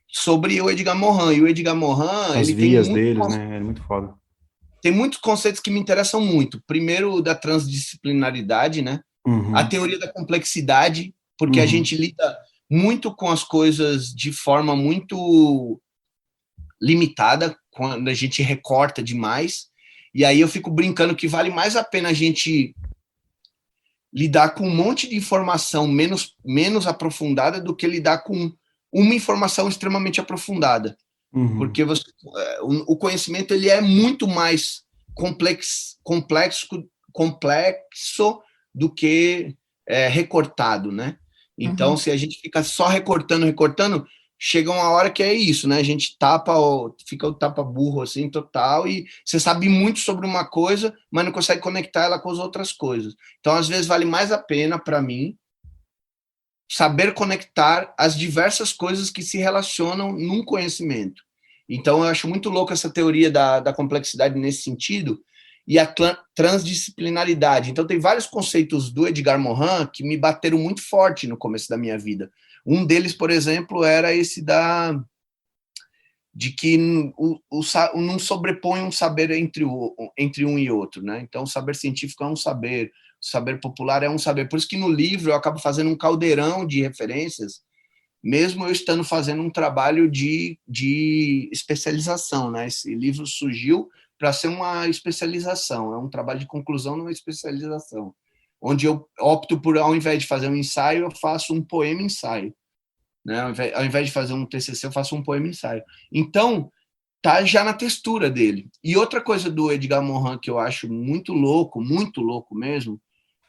sobre o Edgar Morin. E o Edgar Morin, As ele vias tem deles, né? É muito foda. Tem muitos conceitos que me interessam muito. Primeiro, da transdisciplinaridade, né? A teoria da complexidade, porque a gente lida muito com as coisas de forma muito limitada, quando a gente recorta demais. E aí eu fico brincando que vale mais a pena a gente lidar com um monte de informação menos aprofundada do que lidar com uma informação extremamente aprofundada. Porque o conhecimento ele é muito mais complexo do que recortado, né? Então, se a gente fica só recortando, chega uma hora que é isso, né? A gente fica o tapa-burro assim, total, e você sabe muito sobre uma coisa, mas não consegue conectar ela com as outras coisas. Então, às vezes, vale mais a pena, para mim, saber conectar as diversas coisas que se relacionam num conhecimento. Então, eu acho muito louco essa teoria da complexidade nesse sentido, e a transdisciplinaridade. Então, tem vários conceitos do Edgar Morin que me bateram muito forte no começo da minha vida. Um deles, por exemplo, era esse de que não sobrepõe um saber entre um e outro, né? Então, o saber científico é um saber, o saber popular é um saber. Por isso que no livro eu acabo fazendo um caldeirão de referências, mesmo eu estando fazendo um trabalho de especialização, né? Esse livro surgiu para ser uma especialização, é um trabalho de conclusão numa especialização, onde eu opto por, ao invés de fazer um ensaio, eu faço um poema-ensaio. Né? Ao invés de fazer um TCC, eu faço um poema-ensaio. Então, tá já na textura dele. E outra coisa do Edgar Morin que eu acho muito louco mesmo,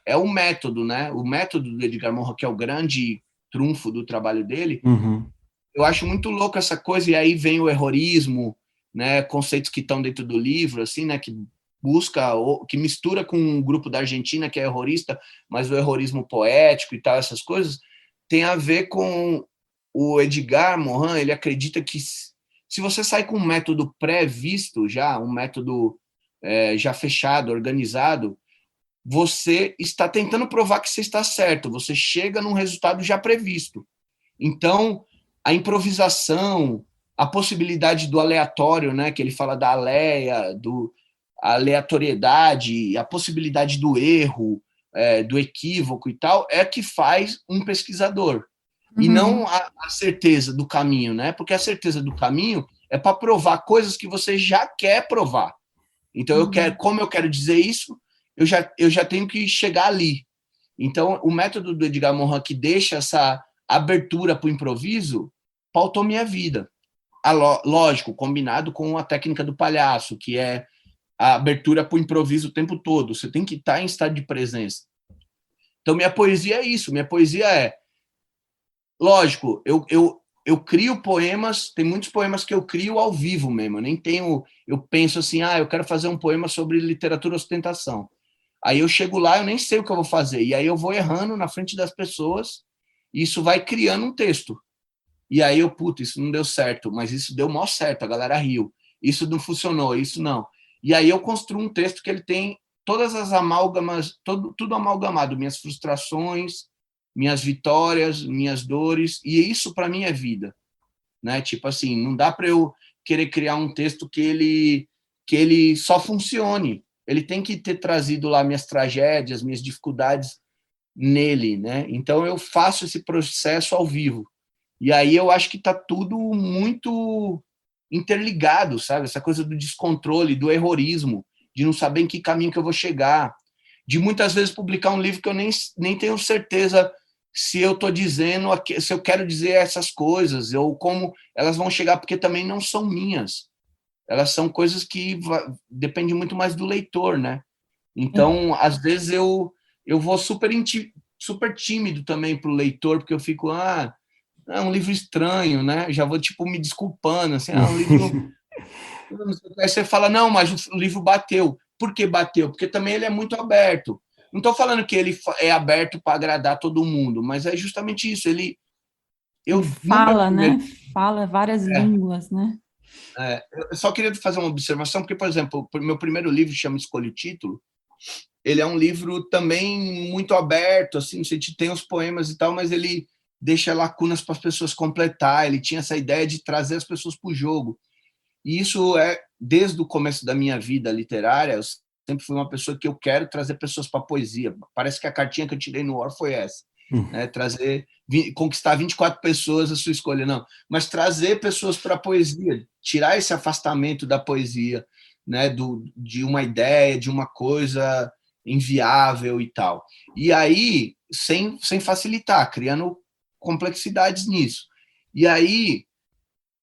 é o método, né? O método do Edgar Morin, que é o grande trunfo do trabalho dele. Eu acho muito louco essa coisa, e aí vem o errorismo, né? Conceitos que estão dentro do livro, assim, né? Que mistura com um grupo da Argentina que é errorista, mas o errorismo poético e tal, essas coisas, tem a ver com o Edgar Morin. Ele acredita que se você sai com um método pré-visto já, um método já fechado, organizado, você está tentando provar que você está certo, você chega num resultado já previsto. Então, a improvisação, a possibilidade do aleatório, né, que ele fala da aleia, a aleatoriedade, a possibilidade do erro, do equívoco e tal, é que faz um pesquisador. E não a certeza do caminho, né? Porque a certeza do caminho é para provar coisas que você já quer provar. Então, como eu quero dizer isso, eu já tenho que chegar ali. Então, o método do Edgar Morin, que deixa essa abertura para o improviso, pautou minha vida. Lógico, combinado com a técnica do palhaço, que é a abertura para o improviso o tempo todo. Você tem que estar em estado de presença. Então, minha poesia é isso. Minha poesia é... Lógico, eu crio poemas, tem muitos poemas que eu crio ao vivo mesmo. Eu penso assim, eu quero fazer um poema sobre literatura ostentação. Aí eu chego lá, eu nem sei o que eu vou fazer. E aí eu vou errando na frente das pessoas, e isso vai criando um texto. E aí isso não deu certo, mas isso deu mó certo, a galera riu. Isso não funcionou, isso não. E aí eu construo um texto que ele tem todas as amálgamas, tudo amalgamado, minhas frustrações, minhas vitórias, minhas dores, e isso para mim é vida, né? Tipo assim, não dá para eu querer criar um texto que ele só funcione. Ele tem que ter trazido lá minhas tragédias, minhas dificuldades nele, né? Então eu faço esse processo ao vivo. E aí eu acho que está tudo muito interligado, sabe? Essa coisa do descontrole, do errorismo, de não saber em que caminho que eu vou chegar, de muitas vezes publicar um livro que eu nem tenho certeza se eu estou dizendo, se eu quero dizer essas coisas, ou como elas vão chegar, porque também não são minhas. Elas são coisas que dependem muito mais do leitor, né? Então, às vezes, eu vou super tímido também para o leitor, porque eu fico, é um livro estranho, né? Já vou, tipo, me desculpando, assim, um livro... Aí você fala, não, mas o livro bateu. Por que bateu? Porque também ele é muito aberto. Não estou falando que ele é aberto para agradar todo mundo, mas é justamente isso. Ele fala, né? Fala várias línguas, né? Eu só queria fazer uma observação, porque, por exemplo, o meu primeiro livro chama Escolha o Título. Ele é um livro também muito aberto, assim, a gente tem os poemas e tal, mas ele deixa lacunas para as pessoas completar. Ele tinha essa ideia de trazer as pessoas para o jogo. E isso é desde o começo da minha vida literária. Eu sempre fui uma pessoa que eu quero trazer pessoas para a poesia. Parece que a cartinha que eu tirei no UOL foi essa, né? Conquistar 24 pessoas, a sua escolha, não, mas trazer pessoas para a poesia, tirar esse afastamento da poesia, né? De uma ideia, de uma coisa inviável e tal. E aí, sem facilitar, criando complexidades nisso. E aí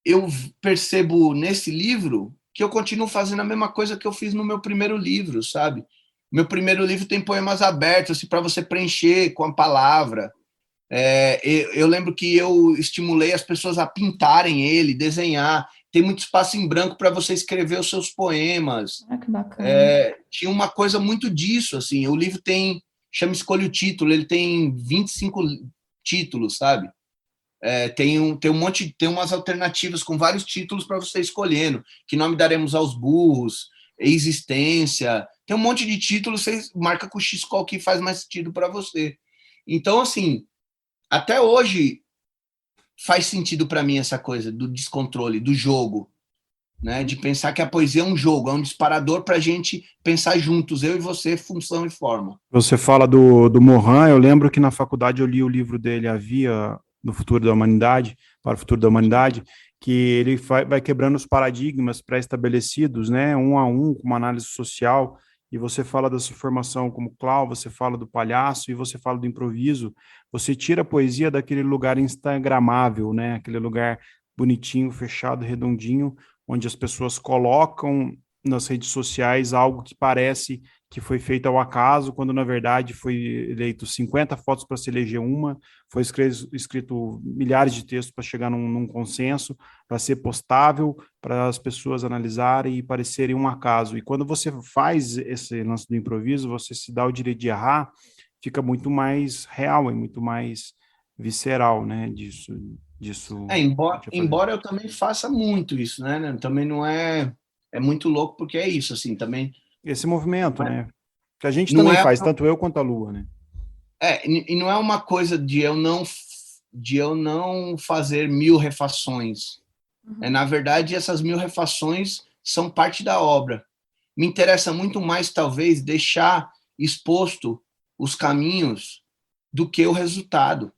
eu percebo nesse livro que eu continuo fazendo a mesma coisa que eu fiz no meu primeiro livro, sabe? Meu primeiro livro tem poemas abertos, assim, para você preencher com a palavra. Eu lembro que eu estimulei as pessoas a pintarem ele, desenhar. Tem muito espaço em branco para você escrever os seus poemas. Que bacana. Tinha uma coisa muito disso, assim. O livro chama Escolha o Título, ele tem 25 títulos, sabe? Tem um monte, tem umas alternativas com vários títulos para você escolhendo. Que nome daremos aos burros? Existência. Tem um monte de títulos, você marca com X qual que faz mais sentido para você. Então, assim, até hoje faz sentido para mim essa coisa do descontrole, do jogo, né? De pensar que a poesia é um jogo, é um disparador para a gente pensar juntos, eu e você, função e forma. Você fala do Morin, eu lembro que na faculdade eu li o livro dele, Havia no Futuro da Humanidade, para o Futuro da Humanidade, que ele vai quebrando os paradigmas pré-estabelecidos, né, um a um, com uma análise social, e você fala da sua formação como clown, você fala do palhaço, e você fala do improviso, você tira a poesia daquele lugar instagramável, né, aquele lugar bonitinho, fechado, redondinho, onde as pessoas colocam nas redes sociais algo que parece que foi feito ao acaso, quando na verdade foi eleito 50 fotos para se eleger uma, foi escrito milhares de textos para chegar num consenso, para ser postável, para as pessoas analisarem e parecerem um acaso. E quando você faz esse lance do improviso, você se dá o direito de errar, fica muito mais real e muito mais visceral, né, disso. Embora eu também faça muito isso, né? Também não é muito louco, porque é isso, assim, também. Esse movimento, né? Que a gente também faz, tanto eu quanto a Lua, né? E não é uma coisa de eu não fazer 1000 refações. Na verdade, essas 1000 refações são parte da obra. Me interessa muito mais, talvez, deixar exposto os caminhos do que o resultado.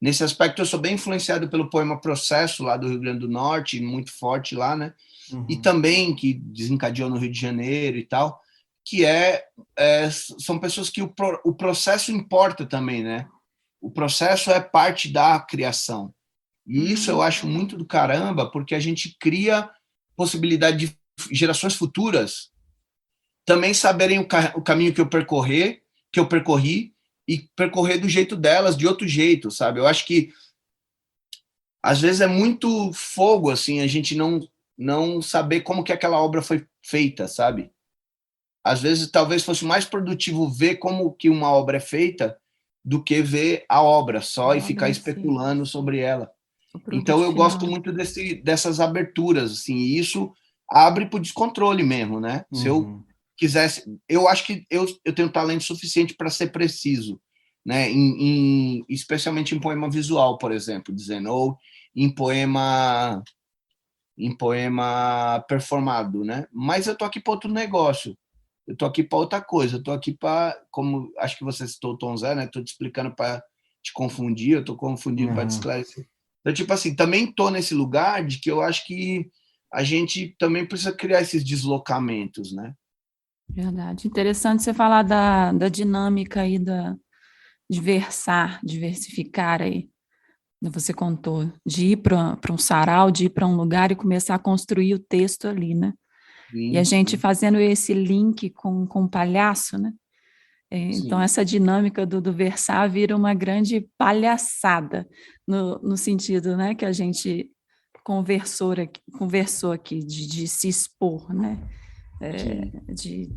Nesse aspecto, eu sou bem influenciado pelo poema Processo, lá do Rio Grande do Norte, muito forte lá, né? E também, que desencadeou no Rio de Janeiro e tal, que são pessoas que o processo importa também, né? O processo é parte da criação. E isso eu acho muito do caramba, porque a gente cria possibilidade de gerações futuras também saberem o caminho que eu percorri, e percorrer do jeito delas, de outro jeito, sabe? Eu acho que às vezes é muito fogo, assim, a gente não saber como que aquela obra foi feita, sabe? Às vezes talvez fosse mais produtivo ver como que uma obra é feita do que ver a obra só e ficar especulando sobre ela. Então eu gosto muito dessas aberturas, assim, e isso abre para o descontrole mesmo, né? Se eu quisesse, eu acho que eu tenho talento suficiente para ser preciso, né? Especialmente em poema visual, por exemplo, dizendo, ou em poema performado, né? Mas eu tô aqui para outro negócio. Eu tô aqui para outra coisa. Eu tô aqui para, como acho que você citou o Tom Zé, né? Tô te explicando para te confundir, eu tô confundindo para te esclarecer. Então, tipo assim, também tô nesse lugar de que eu acho que a gente também precisa criar esses deslocamentos, né? Verdade. Interessante você falar da dinâmica aí de versar, diversificar aí. Você contou, de ir para um sarau, de ir para um lugar e começar a construir o texto ali, né? E a Sim, gente sim, fazendo esse link com o palhaço, né? Então, sim. essa dinâmica do versar vira uma grande palhaçada, no sentido, né, que a gente conversou aqui de se expor, né? Sim. De,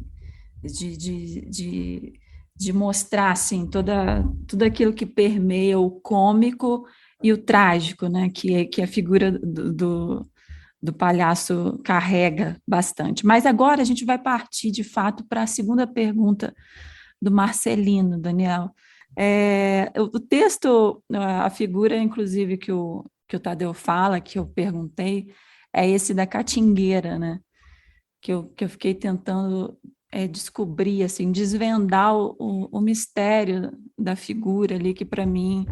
de, de, de, de mostrar, assim, tudo aquilo que permeia o cômico e o trágico, né? Que a figura do palhaço carrega bastante. Mas agora a gente vai partir, de fato, para a segunda pergunta do Marcelino, Daniel. O texto, a figura, inclusive, que o Tadeu fala, que eu perguntei, é esse da catingueira, né? Que eu fiquei tentando descobrir, assim, desvendar o mistério da figura ali, que para mim,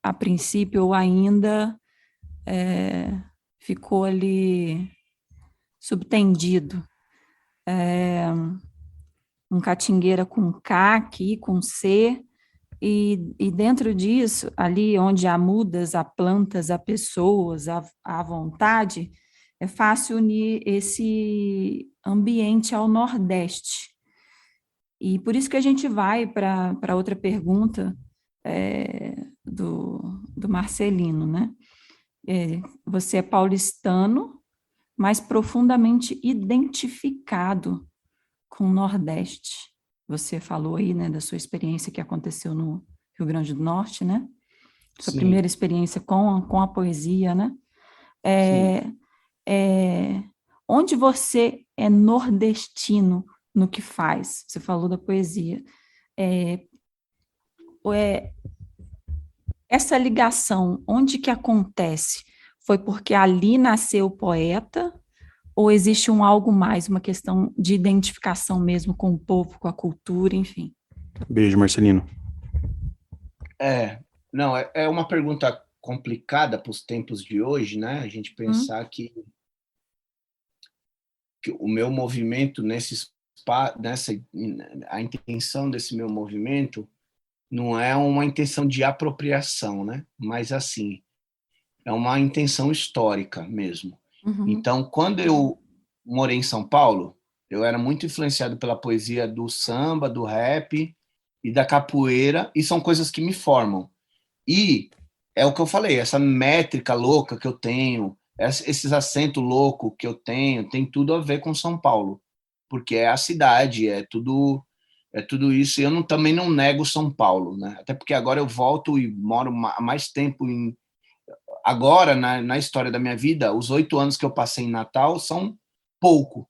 a princípio, ou ainda ficou ali subtendido. Um catingueira com K aqui, com C, e dentro disso, ali onde há mudas, há plantas, há pessoas, há vontade, é fácil unir esse ambiente ao Nordeste. E por isso que a gente vai para outra pergunta do Marcelino, né? Você é paulistano, mas profundamente identificado com o Nordeste. Você falou aí, né, da sua experiência que aconteceu no Rio Grande do Norte, né? Sua Sim, primeira experiência com a poesia, né? sim. É, é, onde você é nordestino no que faz? Você falou da poesia. É, é, essa ligação, onde que acontece? Foi porque ali nasceu o poeta? Ou existe um algo mais, uma questão de identificação mesmo com o povo, com a cultura, enfim? Beijo, Marcelino. Não, é uma pergunta complicada para os tempos de hoje, né? A gente pensar que o meu movimento a intenção desse meu movimento não é uma intenção de apropriação, né? Mas assim, é uma intenção histórica mesmo. Uhum. Então, quando eu morei em São Paulo, eu era muito influenciado pela poesia do samba, do rap e da capoeira, e são coisas que me formam. E é o que eu falei, essa métrica louca que eu tenho, esses acentos loucos que eu tenho, tem tudo a ver com São Paulo, porque é a cidade, é tudo isso. E eu também não nego São Paulo, né? Até porque agora eu volto e moro mais tempo agora, na história da minha vida, os 8 anos que eu passei em Natal são pouco,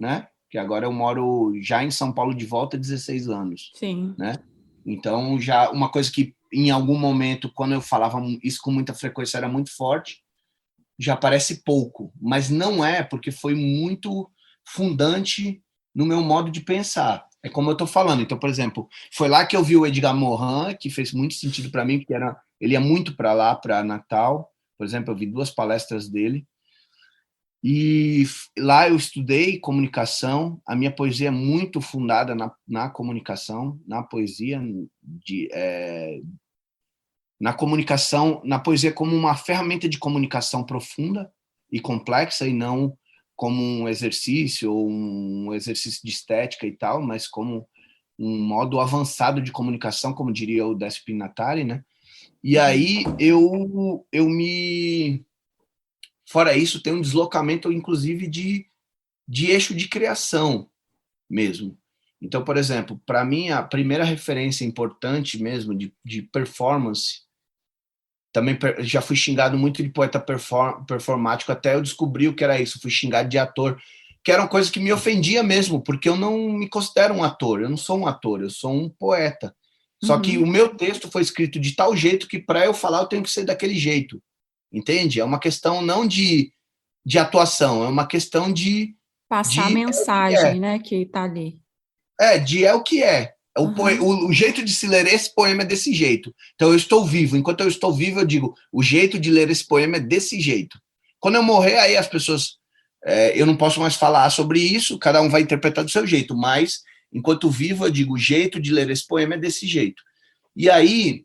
né? Que agora eu moro já em São Paulo de volta há 16 anos, Sim. né? Então, já uma coisa que em algum momento, quando eu falava isso com muita frequência, era muito forte, já parece pouco, mas não é, porque foi muito fundante no meu modo de pensar. É como eu estou falando. Então, por exemplo, foi lá que eu vi o Edgar Morin, que fez muito sentido para mim, porque ele ia muito para lá, para Natal. Por exemplo, eu vi 2 palestras dele. E lá eu estudei comunicação. A minha poesia é muito fundada na comunicação, na poesia, na comunicação, na poesia como uma ferramenta de comunicação profunda e complexa, e não como um exercício ou um exercício de estética e tal, mas como um modo avançado de comunicação, como diria o Décio Pinatari, né? E aí eu me... Fora isso, tem um deslocamento, inclusive, de eixo de criação mesmo. Então, por exemplo, para mim, a primeira referência importante mesmo de performance, também já fui xingado muito de poeta performático, até eu descobri o que era isso, fui xingado de ator. que eram coisas que me ofendia mesmo, porque eu não me considero um ator, eu não sou um ator, eu sou um poeta. Só que o meu texto foi escrito de tal jeito que para eu falar eu tenho que ser daquele jeito, entende? É uma questão não de atuação, é uma questão Passar a de mensagem, né, que tá ali. é o que é. O jeito de se ler esse poema é desse jeito. Então eu estou vivo. Enquanto eu estou vivo, eu digo, o jeito de ler esse poema é desse jeito. Quando eu morrer, aí as pessoas... eu não posso mais falar sobre isso, cada um vai interpretar do seu jeito, mas enquanto vivo, eu digo, o jeito de ler esse poema é desse jeito. E aí...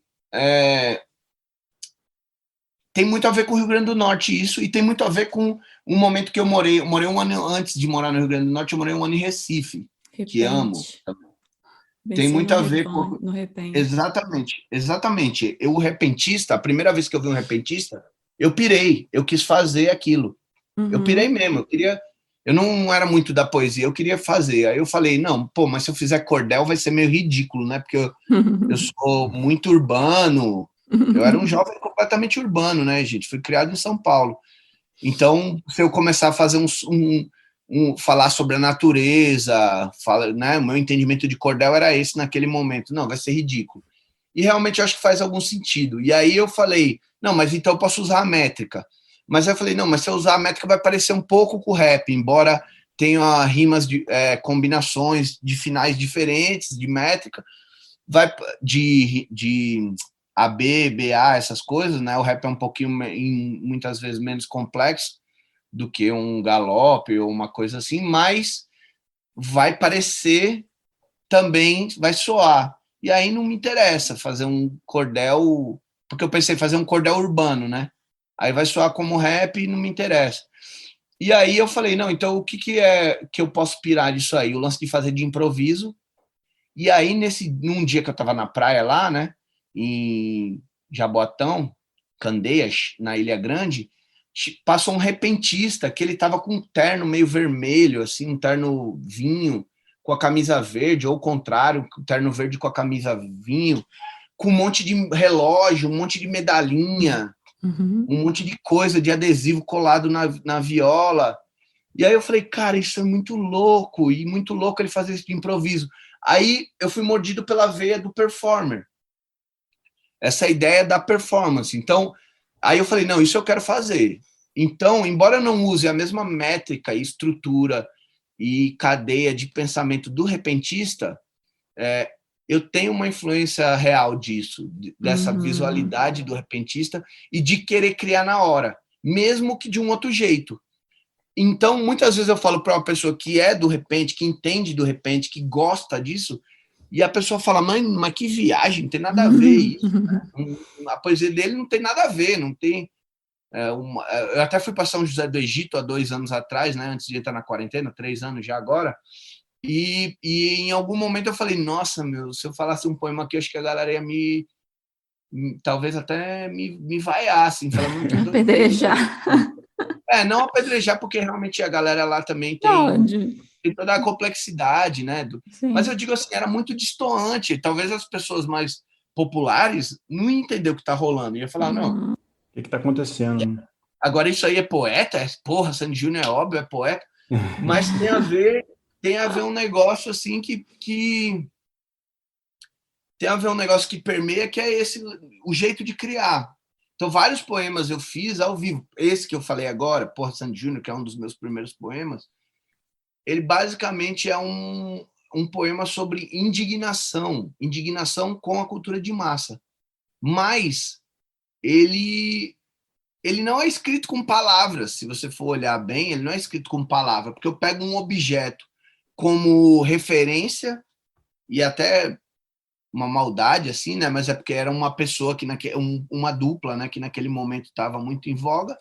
tem muito a ver com o Rio Grande do Norte isso, e tem muito a ver com um momento que eu morei um ano antes de morar no Rio Grande do Norte, eu morei um ano em Recife, que amo. Tem muito a ver com... No repente. Exatamente. O repentista, a primeira vez que eu vi um repentista, eu pirei, eu quis fazer aquilo. Eu pirei mesmo, eu não era muito da poesia, eu queria fazer. Aí eu falei, não, mas se eu fizer cordel vai ser meio ridículo, né? Porque eu sou muito urbano, eu era um jovem completamente urbano, né, gente? Fui criado em São Paulo. Então, se eu começar a fazer falar sobre a natureza, né, o meu entendimento de cordel era esse naquele momento. Não, vai ser ridículo. E realmente eu acho que faz algum sentido. E aí eu falei, não, mas então eu posso usar a métrica. Mas aí eu falei, não, mas se eu usar a métrica vai parecer um pouco com o rap, embora tenha rimas, combinações de finais diferentes, de métrica, vai de AB, BA, essas coisas, né? O rap é um pouquinho, muitas vezes, menos complexo do que um galope ou uma coisa assim, mas vai parecer também, vai soar. E aí não me interessa fazer um cordel, porque eu pensei em fazer um cordel urbano, né? Aí vai soar como rap e não me interessa. E aí eu falei, não, então o que é que eu posso pirar disso aí? O lance de fazer de improviso. E aí, num dia que eu estava na praia lá, né, em Jaboatão, Candeias, na Ilha Grande, passou um repentista que ele estava com um terno meio vermelho, assim, um terno vinho, com a camisa verde, ou o contrário, um terno verde com a camisa vinho, com um monte de relógio, um monte de medalhinha, um monte de coisa, de adesivo colado na viola. E aí eu falei, cara, isso é muito louco, e muito louco ele fazer isso de improviso. Aí eu fui mordido pela veia do performer. Essa ideia da performance. Então, aí eu falei, não, isso eu quero fazer. Então, embora eu não use a mesma métrica e estrutura e cadeia de pensamento do repentista, eu tenho uma influência real disso, dessa visualidade do repentista e de querer criar na hora, mesmo que de um outro jeito. Então, muitas vezes eu falo para uma pessoa que é do repente, que entende do repente, que gosta disso, e a pessoa fala, mas que viagem, não tem nada a ver isso. A poesia dele não tem nada a ver, não tem... eu até fui para São José do Egito há 2 anos atrás, né, antes de entrar na quarentena, 3 anos já agora, e em algum momento eu falei, nossa, se eu falasse um poema aqui, acho que a galera ia talvez até me vaiasse, falando... Apedrejar. Não apedrejar, porque realmente a galera lá também tem toda a complexidade, né? Mas eu digo assim, era muito destoante. Talvez as pessoas mais populares não entenderam o que está rolando. Ia falar, não. O que está acontecendo? Agora, isso aí é poeta? Porra, Sandy Júnior é óbvio, é poeta. Mas tem a ver um negócio assim que tem a ver um negócio que permeia, que é o jeito de criar. Então, vários poemas eu fiz ao vivo. Esse que eu falei agora, Porra Sandy Júnior, que é um dos meus primeiros poemas, ele basicamente é um poema sobre indignação com a cultura de massa. Mas ele não é escrito com palavras, se você for olhar bem, ele não é escrito com palavra, porque eu pego um objeto como referência, e até uma maldade, assim, né? Mas é porque era uma pessoa uma dupla, né? Que naquele momento estava muito em voga,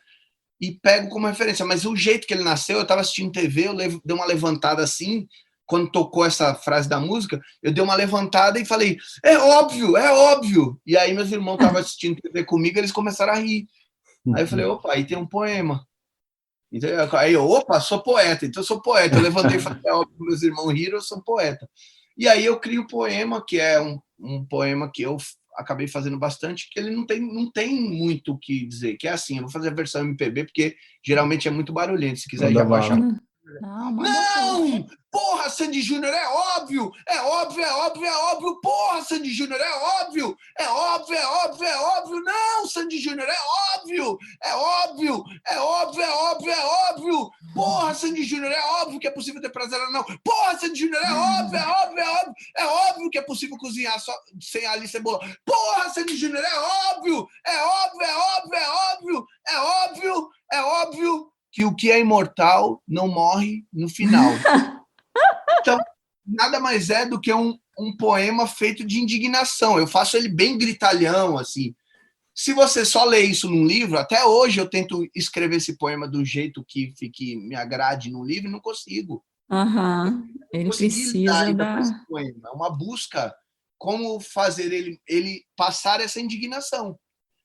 e pego como referência. Mas o jeito que ele nasceu, eu estava assistindo TV, eu dei uma levantada assim, quando tocou essa frase da música, eu dei uma levantada e falei, é óbvio, é óbvio. E aí meus irmãos estavam assistindo TV comigo, eles começaram a rir. Aí eu falei, opa, aí tem um poema. Então, aí eu, opa, sou poeta, então eu sou poeta. Eu levantei e falei, é óbvio, meus irmãos riram, eu sou poeta. E aí eu crio o poema, que é um poema que eu acabei fazendo bastante, que ele não tem muito o que dizer, que é assim, eu vou fazer a versão MPB, porque geralmente é muito barulhento, se quiser já baixar. Não, manda Não! Porra, Sandy Júnior, é óbvio! É óbvio, é óbvio, é óbvio! Porra, Sandy Júnior, é óbvio! É óbvio, é óbvio, é óbvio! Não, Sandy Júnior, é óbvio! É óbvio! É óbvio, é óbvio, é óbvio! Porra, Sandy Júnior, é óbvio que é possível ter prazer anal! Porra, Sandy Júnior, é óbvio, é óbvio, é óbvio! É óbvio que é possível cozinhar só sem alho e cebola! Porra, Sandy Júnior, é óbvio! É óbvio, é óbvio, é óbvio! É óbvio, é óbvio! Que o que é imortal não morre no final. Então, nada mais é do que um poema feito de indignação. Eu faço ele bem gritalhão, assim. Se você só lê isso num livro, até hoje eu tento escrever esse poema do jeito que fique, me agrade no livro e não consigo. Ele Consegui lidar precisa ainda com esse da... poema. É uma busca como fazer ele passar essa indignação.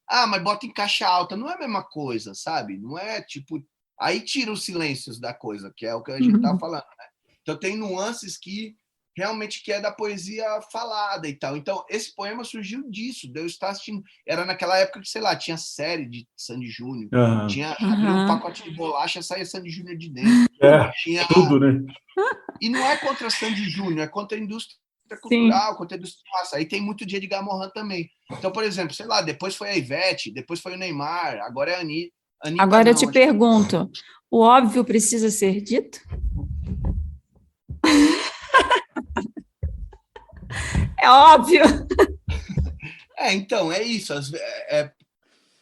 Ah, mas bota em caixa alta. Não é a mesma coisa, sabe? Não é tipo... Aí tira os silêncios da coisa, que é o que a gente tá falando, né? Então tem nuances que realmente que é da poesia falada e tal. Então esse poema surgiu disso, de eu estar assistindo. Era naquela época que, sei lá, tinha série de Sandy Júnior, tinha abria um pacote de bolacha, saía Sandy Júnior de dentro. Tinha... tudo, né? E não é contra Sandy Júnior, é contra a indústria Sim. cultural, contra a indústria massa. Aí tem muito de Edgar Morin também. Então, por exemplo, sei lá, depois foi a Ivete, depois foi o Neymar, agora é a Anitta. Agora não, eu te pergunto, o óbvio precisa ser dito? É óbvio. Então, é isso.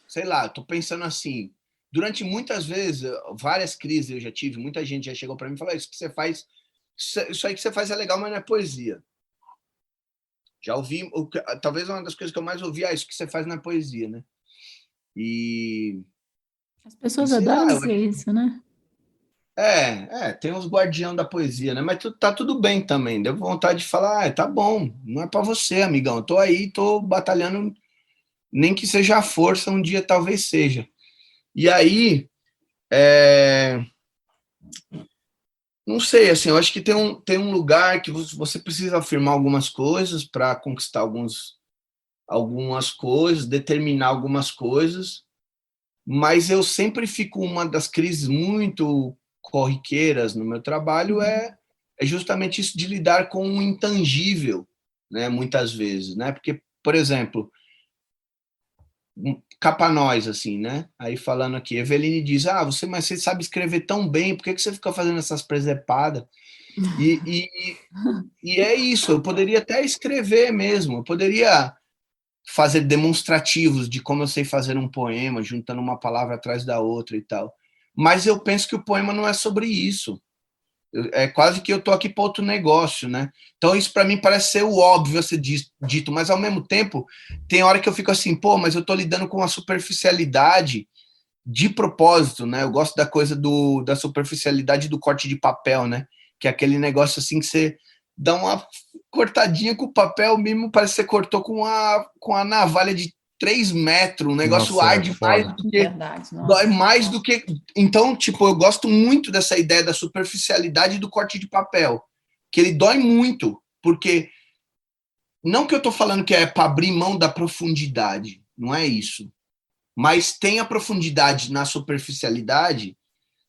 Sei lá, tô pensando assim, durante muitas vezes, várias crises eu já tive, muita gente já chegou para mim e falou, isso que você faz, isso aí que você faz é legal, mas não é poesia. Já ouvi, talvez uma das coisas que eu mais ouvi é isso que você faz na poesia, né? E as pessoas adoram dizer isso, né? Tem uns guardião da poesia, né? Mas tá tudo bem também. Deu vontade de falar, tá bom, não é para você, amigão. Tô aí, tô batalhando, nem que seja a força, um dia talvez seja. E aí, não sei, assim, eu acho que tem um lugar que você precisa afirmar algumas coisas para conquistar algumas coisas, determinar algumas coisas, mas eu sempre fico uma das crises muito corriqueiras no meu trabalho é justamente isso de lidar com o intangível, né, muitas vezes, né? Porque, por exemplo, Capanóis, assim, né? Aí falando aqui, Eveline diz, mas você sabe escrever tão bem, por que você fica fazendo essas presepadas? E é isso, eu poderia até escrever mesmo, eu poderia fazer demonstrativos de como eu sei fazer um poema, juntando uma palavra atrás da outra e tal. Mas eu penso que o poema não é sobre isso. É quase que eu tô aqui para outro negócio, né? Então isso para mim parece ser o óbvio a ser dito, mas ao mesmo tempo tem hora que eu fico assim, mas eu tô lidando com uma superficialidade de propósito, né? Eu gosto da coisa da superficialidade do corte de papel, né? Que é aquele negócio assim que você dá uma cortadinha com o papel mesmo, parece que você cortou com a navalha de 3 metros, um negócio arde mais do que... Dói mais do que... Então, tipo, eu gosto muito dessa ideia da superficialidade do corte de papel, que ele dói muito, porque não que eu tô falando que é para abrir mão da profundidade, não é isso, mas tem a profundidade na superficialidade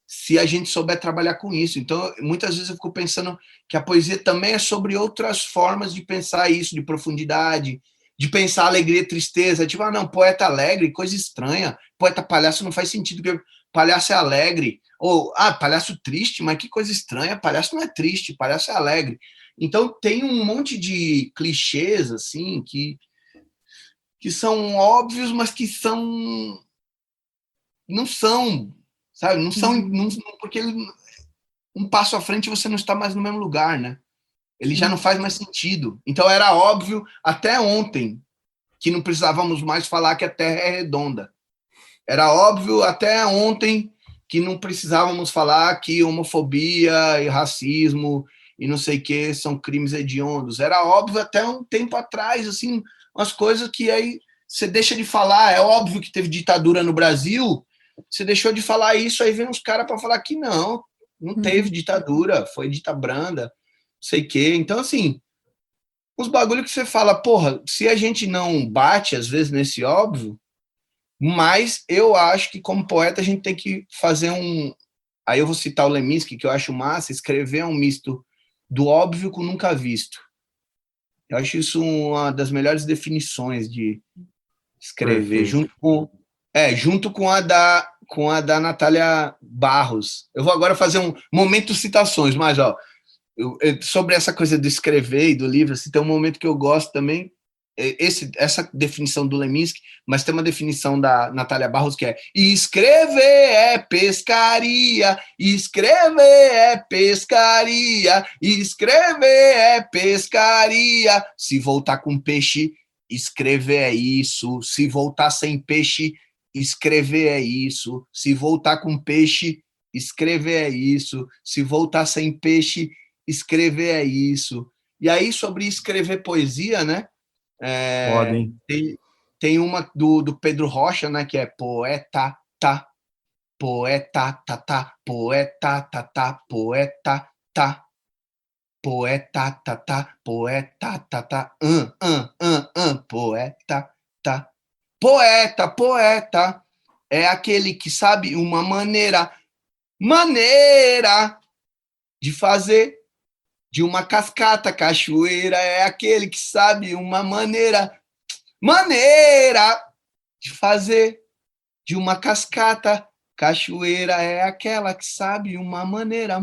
se a gente souber trabalhar com isso. Então, muitas vezes eu fico pensando que a poesia também é sobre outras formas de pensar isso, de profundidade, de pensar alegria e tristeza. Tipo, não, poeta alegre, coisa estranha. Poeta palhaço não faz sentido, porque palhaço é alegre. Ou, palhaço triste, mas que coisa estranha. Palhaço não é triste, palhaço é alegre. Então, tem um monte de clichês, assim, que são óbvios, mas que não são, sabe? Não são, porque um passo à frente você não está mais no mesmo lugar, né? Ele já não faz mais sentido. Então era óbvio até ontem que não precisávamos mais falar que a Terra é redonda. Era óbvio até ontem que não precisávamos falar que homofobia e racismo e não sei o que são crimes hediondos. Era óbvio até um tempo atrás, assim, umas coisas que aí você deixa de falar. É óbvio que teve ditadura no Brasil, você deixou de falar isso, aí vem uns caras para falar que não teve ditadura, foi dita branda, não sei o quê. Então, assim, uns bagulho que você fala, porra, se a gente não bate, às vezes, nesse óbvio, mas eu acho que, como poeta, a gente tem que fazer aí eu vou citar o Leminski, que eu acho massa, escrever é um misto do óbvio com nunca visto. Eu acho isso uma das melhores definições de escrever, junto com a da Natália Barros. Eu vou agora fazer um momento citações, mas sobre essa coisa do escrever e do livro, assim, tem um momento que eu gosto também, essa definição do Leminski, mas tem uma definição da Natália Barros que é: escrever é pescaria, escrever é pescaria, escrever é pescaria. Se voltar com peixe, escrever é isso. Se voltar sem peixe, escrever é isso. Se voltar com peixe, escrever é isso. Se voltar sem peixe, escrever é isso. E aí, sobre escrever poesia, né? Tem uma do Pedro Rocha, né, que é poeta, tá, poeta, tá, tá, poeta, tá, tá, poeta, tá, poeta, tá, tá, poeta, tá, tá, poeta, tá. Poeta é aquele que sabe uma maneira de fazer de uma cascata cachoeira, é aquele que sabe uma maneira de fazer de uma cascata cachoeira, é aquela que sabe uma maneira,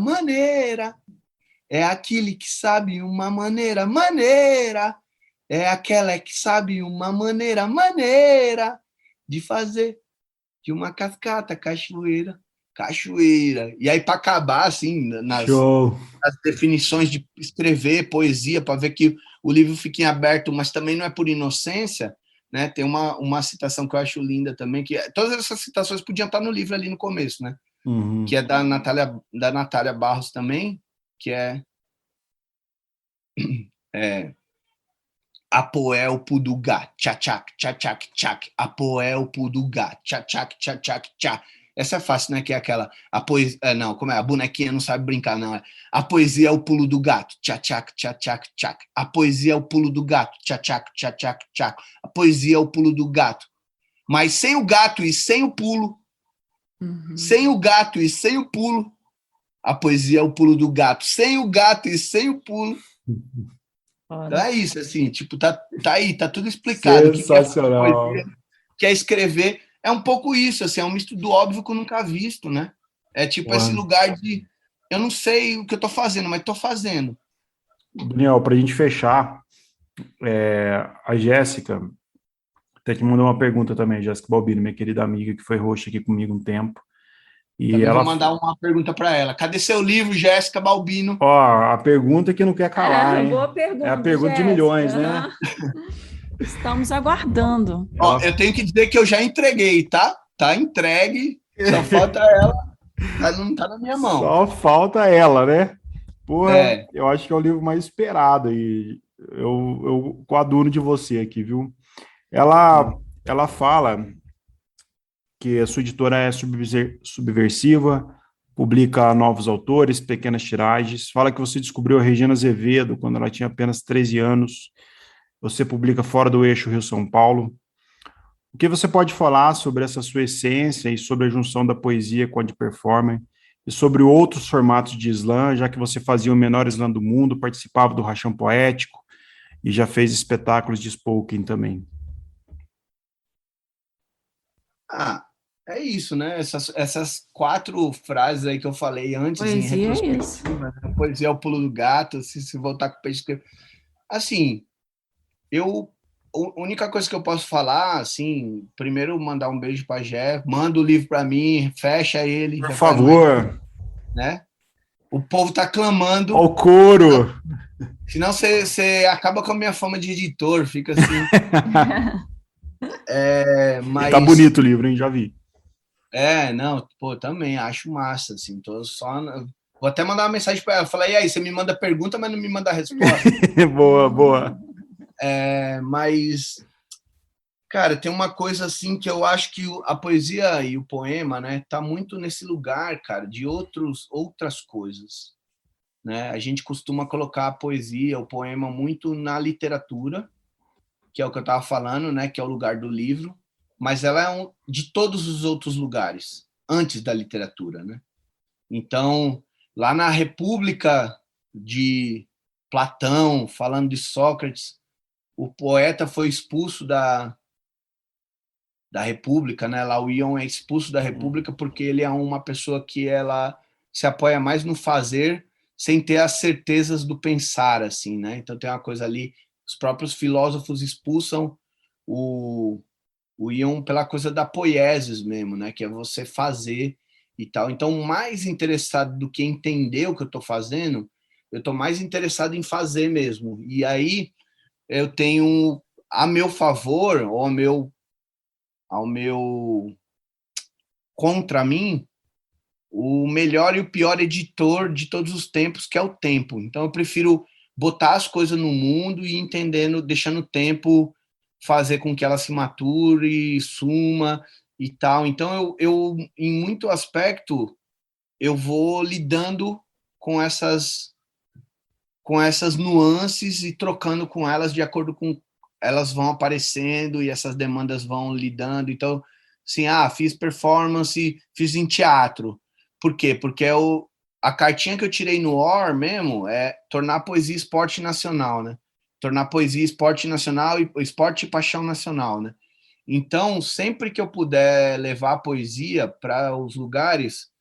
é aquele que sabe uma maneira, é aquela que sabe uma maneira de fazer de uma cascata cachoeira. E aí, para acabar, assim, nas definições de escrever poesia, para ver que o livro fica em aberto, mas também não é por inocência, né? Tem uma citação que eu acho linda também, que todas essas citações podiam estar no livro ali no começo, né? Uhum. Que é da Natália Barros também, que é Apoelpo do gato, tchá-tchac, tchá-tchac, tchac, Apoelpo do gato, tchá-tchac, tchá-tchac, tchá. Essa é fácil, né? Que é aquela. A poesia. Não, como é? A bonequinha não sabe brincar, não. A poesia é o pulo do gato. Tchá-tchac, tchá-tchac, tchac. A poesia é o pulo do gato. Tchá-tchac, tchá-tchac, tchac. A poesia é o pulo do gato. Mas sem o gato e sem o pulo. Sem o gato e sem o pulo. A poesia é o pulo do gato. Sem o gato e sem o pulo. Então é isso, assim, tipo, tá aí, tá tudo explicado. Sensacional. O que é poesia, que é escrever. É um pouco isso, assim, é um misto do óbvio que eu nunca visto, né? É tipo esse lugar de eu não sei o que eu tô fazendo, mas tô fazendo. Daniel, para a gente fechar, a Jéssica até que mandou uma pergunta também, Jéssica Balbino, minha querida amiga, que foi host aqui comigo um tempo. E também ela vou mandar uma pergunta para ela. Cadê seu livro, Jéssica Balbino? A pergunta que não quer calar, hein? Boa pergunta, é a pergunta Jéssica. de milhões, né? Estamos aguardando. Eu tenho que dizer que eu já entreguei, tá? Tá entregue, só falta ela, não tá na minha mão. Só falta ela, né? Porra, eu acho que é o livro mais esperado e eu coaduno de você aqui, viu? Ela fala que a sua editora é subversiva, publica novos autores, pequenas tiragens, fala que você descobriu a Regina Azevedo quando ela tinha apenas 13 anos, você publica fora do eixo Rio-São Paulo. O que você pode falar sobre essa sua essência e sobre a junção da poesia com a de performance e sobre outros formatos de slam, já que você fazia o menor slam do mundo, participava do Rachão Poético e já fez espetáculos de spoken também? É isso, né? Essas 4 frases aí que eu falei antes, poesia em retrospectiva, né? Poesia é o pulo do gato, se voltar com o peixe. Assim, a única coisa que eu posso falar, assim, primeiro mandar um beijo para Jé, manda o livro para mim, fecha ele. Por favor. Né? O povo tá clamando. Ao coro! Senão você acaba com a minha fama de editor, fica assim. Mas... Tá bonito o livro, hein? Já vi. Não, pô, também acho massa, assim, tô só... Vou até mandar uma mensagem para ela, falar, e aí, você me manda pergunta, mas não me manda resposta. Boa. Mas, cara, tem uma coisa, assim, que eu acho que a poesia e o poema, né, tá muito nesse lugar, cara, de outras coisas, né? A gente costuma colocar a poesia, o poema muito na literatura, que é o que eu estava falando, né, que é o lugar do livro, mas ela é de todos os outros lugares, antes da literatura, né? Então, lá na República de Platão, falando de Sócrates, o poeta foi expulso da República, né? Lá o Ion é expulso da República porque ele é uma pessoa que ela se apoia mais no fazer sem ter as certezas do pensar, assim, né? Então tem uma coisa ali, os próprios filósofos expulsam o Ion pela coisa da poiesis mesmo, né? Que é você fazer e tal. Então, mais interessado do que entender o que eu estou fazendo, eu estou mais interessado em fazer mesmo. E aí eu tenho a meu favor, ou ao meu contra mim, o melhor e o pior editor de todos os tempos, que é o tempo. Então eu prefiro botar as coisas no mundo e entendendo, deixando o tempo fazer com que ela se mature, suma e tal. Então eu em muito aspecto eu vou lidando com essas nuances e trocando com elas de acordo com elas vão aparecendo e essas demandas vão lidando. Então, assim, fiz performance, fiz em teatro. Por quê? Porque a cartinha que eu tirei no OR mesmo é tornar a poesia esporte nacional, né? Tornar a poesia esporte nacional e esporte e paixão nacional, né? Então, sempre que eu puder levar a poesia para os lugares,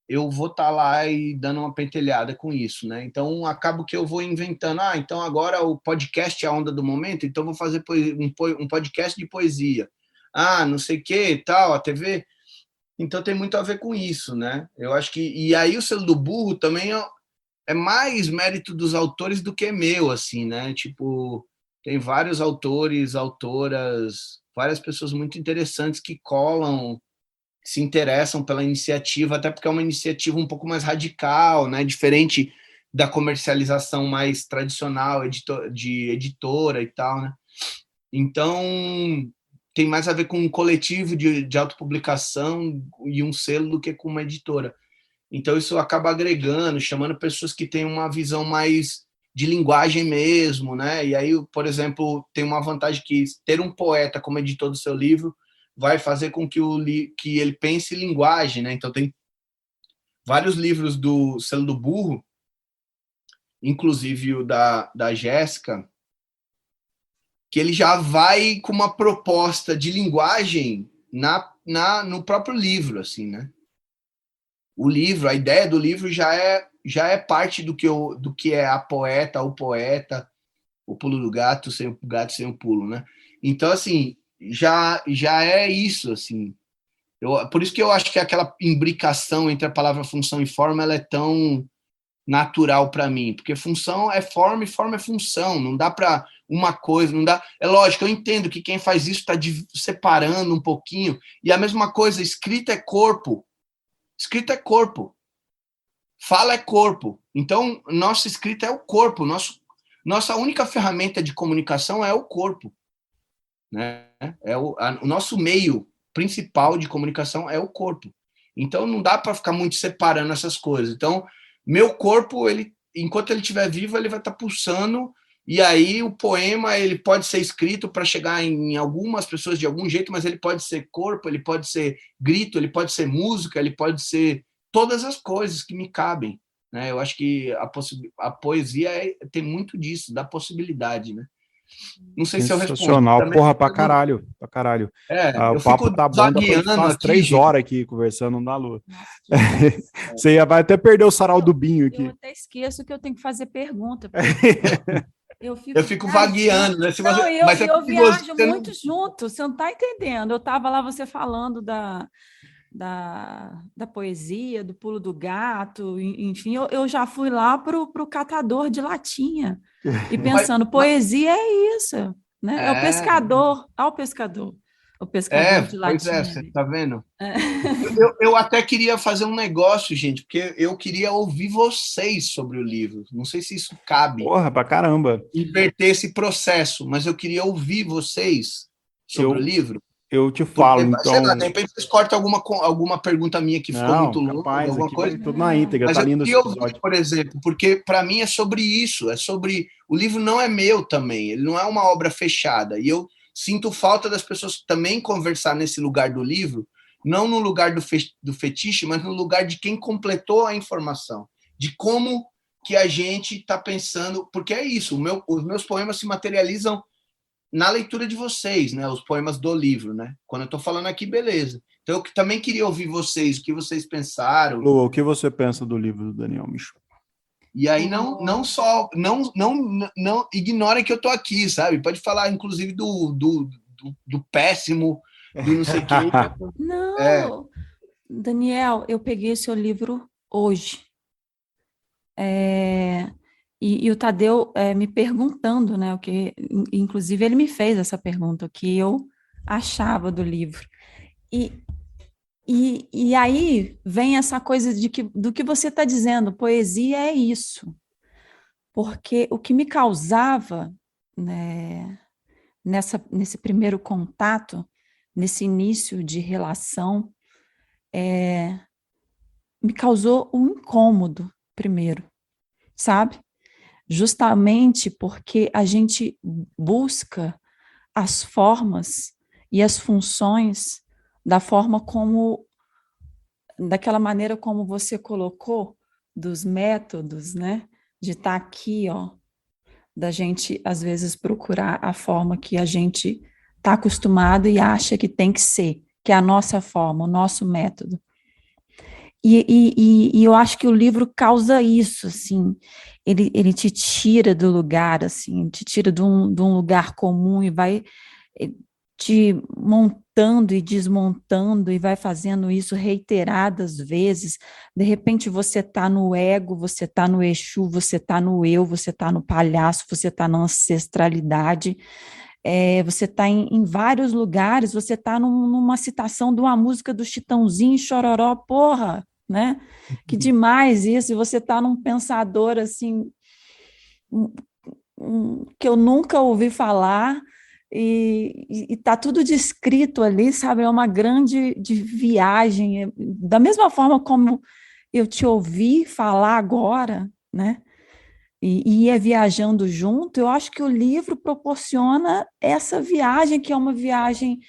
eu vou estar lá e dando uma pentelhada com isso, né? Então, acabo que eu vou inventando, então agora o podcast é a onda do momento, então vou fazer um podcast de poesia. Não sei o que, tal, a TV. Então, tem muito a ver com isso, né? Eu acho que... E aí, o selo do burro também é mais mérito dos autores do que meu, assim, né? Tipo, tem vários autores, autoras, várias pessoas muito interessantes que colam, se interessam pela iniciativa, até porque é uma iniciativa um pouco mais radical, né? Diferente da comercialização mais tradicional de editora e tal, né? Então, tem mais a ver com um coletivo de autopublicação e um selo do que com uma editora. Então, isso acaba agregando, chamando pessoas que têm uma visão mais de linguagem mesmo, né? E aí, por exemplo, tem uma vantagem que ter um poeta como editor do seu livro vai fazer com que que ele pense em linguagem, né? Então tem vários livros do Selo do Burro, inclusive o da Jéssica, que ele já vai com uma proposta de linguagem no próprio livro, assim, né? O livro, a ideia do livro já é parte do que é a poeta, o poeta, o pulo do gato sem o pulo, né? Então, assim, já é isso, assim. Por isso que eu acho que aquela imbricação entre a palavra função e forma ela é tão natural para mim, porque função é forma e forma é função, não dá para uma coisa, não dá. É lógico, eu entendo que quem faz isso está separando um pouquinho, e a mesma coisa, escrita é corpo, fala é corpo, então nossa escrita é o corpo, nossa única ferramenta de comunicação é o corpo, né? O nosso meio principal de comunicação é o corpo. Então não dá para ficar muito separando essas coisas. Então, meu corpo, enquanto ele estiver vivo, ele vai estar pulsando, e aí o poema ele pode ser escrito para chegar em algumas pessoas de algum jeito, mas ele pode ser corpo, ele pode ser grito, ele pode ser música, ele pode ser todas as coisas que me cabem, né? Eu acho que a poesia tem muito disso, da possibilidade, né? Não sei se eu respondi. Sensacional, porra, pra caralho. O papo tá bom, dá pra gente ficar umas 3 horas aqui conversando, não dá lua. Você vai até perder o sarau do Binho aqui. Eu até esqueço que eu tenho que fazer pergunta. Eu fico vagueando, né? Eu viajo muito junto, você não está entendendo. Eu estava lá, você falando da poesia, do pulo do gato, enfim, eu já fui lá para o catador de latinha e pensando, poesia é isso, né? É o pescador, o pescador de latinha. Pois é, você tá vendo? Eu até queria fazer um negócio, gente, porque eu queria ouvir vocês sobre o livro. Não sei se isso cabe. Porra, pra caramba. Inverter esse processo, mas eu queria ouvir vocês sobre o livro. Eu te falo, porque, então... Sei lá, de repente vocês cortam alguma pergunta minha que ficou muito longa, alguma coisa. Tudo na íntegra, mas tá lindo esse episódio. Ouvir, por exemplo, porque para mim é sobre isso, é sobre... O livro não é meu também, ele não é uma obra fechada, e eu sinto falta das pessoas também conversar nesse lugar do livro, não no lugar do fetiche, mas no lugar de quem completou a informação, de como que a gente está pensando, porque é isso, os meus poemas se materializam na leitura de vocês, né? Os poemas do livro, né? Quando eu estou falando aqui, beleza. Então, eu também queria ouvir vocês, o que vocês pensaram. Lu, o que você pensa do livro do Daniel Michaud? E aí não ignora que eu tô aqui, sabe? Pode falar, inclusive, do péssimo, do não sei o quê. Não, Daniel, eu peguei seu livro hoje. E o Tadeu me perguntando, né? Inclusive, ele me fez essa pergunta, o que eu achava do livro. E aí vem essa coisa do que você está dizendo, poesia é isso. Porque o que me causava, né, nesse primeiro contato, nesse início de relação, me causou um incômodo primeiro, sabe? Justamente porque a gente busca as formas e as funções daquela maneira como você colocou, dos métodos, né? De estar aqui, ó, da gente, às vezes, procurar a forma que a gente está acostumado e acha que tem que ser, que é a nossa forma, o nosso método. E eu acho que o livro causa isso, assim, ele te tira do lugar, assim, te tira de um lugar comum e vai te montando e desmontando e vai fazendo isso reiteradas vezes. De repente você está no ego, você está no Exu, você está no eu, você está no palhaço, você está na ancestralidade, você está em vários lugares, você está numa citação de uma música do Chitãozinho e Chororó, porra, né? Que demais isso, e você está num pensador assim, que eu nunca ouvi falar, e está tudo descrito ali, sabe? É uma grande viagem, da mesma forma como eu te ouvi falar agora, né? E ia viajando junto, eu acho que o livro proporciona essa viagem, que é uma viagem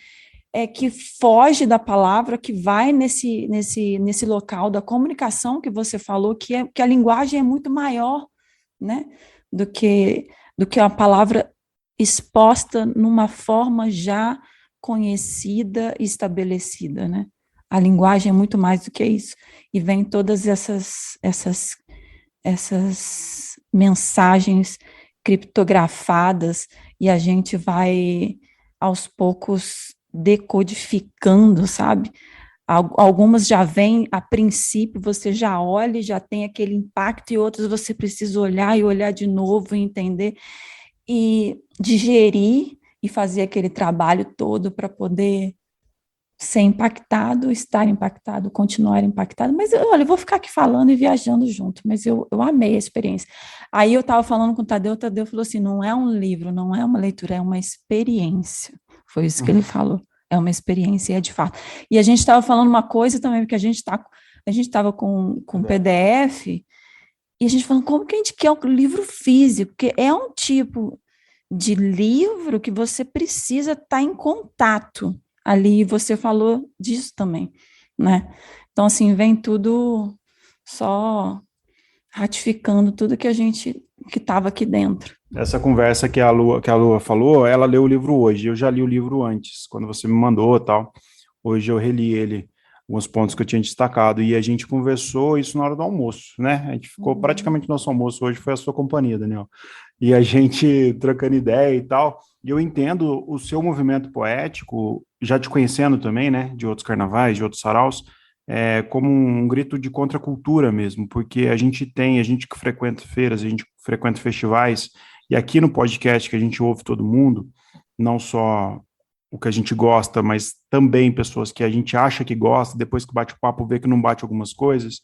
que foge da palavra, que vai nesse local da comunicação que você falou, que a linguagem é muito maior, né, do que a palavra exposta numa forma já conhecida e estabelecida, né? A linguagem é muito mais do que isso. E vem todas essas mensagens criptografadas e a gente vai, aos poucos, decodificando, sabe? Algumas já vêm a princípio, você já olha e já tem aquele impacto, e outras você precisa olhar e olhar de novo e entender e digerir e fazer aquele trabalho todo para poder ser impactado, estar impactado, continuar impactado. Mas, olha, eu vou ficar aqui falando e viajando junto, mas eu amei a experiência. Aí eu estava falando com o Tadeu falou assim, não é um livro, não é uma leitura, é uma experiência. Foi isso que ele falou. É uma experiência, é de fato. E a gente estava falando uma coisa também, porque a gente estava com PDF, e a gente falando, como que a gente quer o livro físico? Porque é um tipo de livro que você precisa estar em contato. Ali você falou disso também, né? Então, assim, vem tudo só ratificando tudo que estava aqui dentro. Essa conversa que a Lua falou, ela leu o livro hoje. Eu já li o livro antes, quando você me mandou e tal. Hoje eu reli ele, alguns pontos que eu tinha destacado, e a gente conversou isso na hora do almoço, né? A gente ficou praticamente nosso almoço hoje, foi a sua companhia, Daniel. E a gente trocando ideia e tal. E eu entendo o seu movimento poético, já te conhecendo também, né? De outros carnavais, de outros saraus, como um grito de contracultura mesmo, porque a gente que frequenta feiras, a gente frequenta festivais, e aqui no podcast que a gente ouve todo mundo, não só o que a gente gosta, mas também pessoas que a gente acha que gosta, depois que bate o papo, vê que não bate algumas coisas,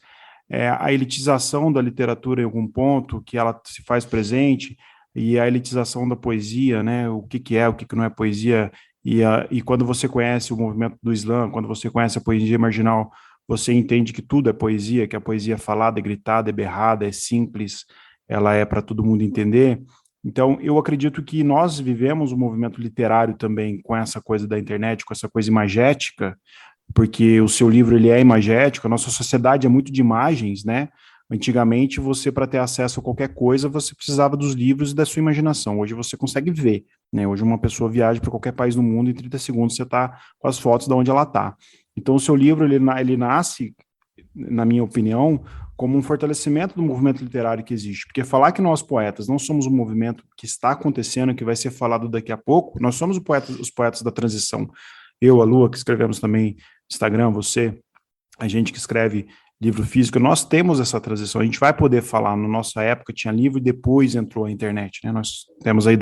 a elitização da literatura em algum ponto, que ela se faz presente, e a elitização da poesia, né, o que é, o que não é poesia, e quando você conhece o movimento do Islã, quando você conhece a poesia marginal, você entende que tudo é poesia, que a poesia é falada, é gritada, é berrada, é simples, ela é para todo mundo entender. Então, eu acredito que nós vivemos um movimento literário também com essa coisa da internet, com essa coisa imagética, porque o seu livro ele é imagético, a nossa sociedade é muito de imagens, né? Antigamente, você, para ter acesso a qualquer coisa, você precisava dos livros e da sua imaginação. Hoje você consegue ver, né? Hoje uma pessoa viaja para qualquer país do mundo, em 30 segundos você está com as fotos de onde ela está. Então, o seu livro, ele nasce, na minha opinião, como um fortalecimento do movimento literário que existe. Porque falar que nós, poetas, não somos um movimento que está acontecendo, que vai ser falado daqui a pouco, nós somos os poetas da transição. Eu, a Lua, que escrevemos também Instagram, você, a gente que escreve livro físico, nós temos essa transição, a gente vai poder falar, na nossa época tinha livro e depois entrou a internet, né? Nós temos as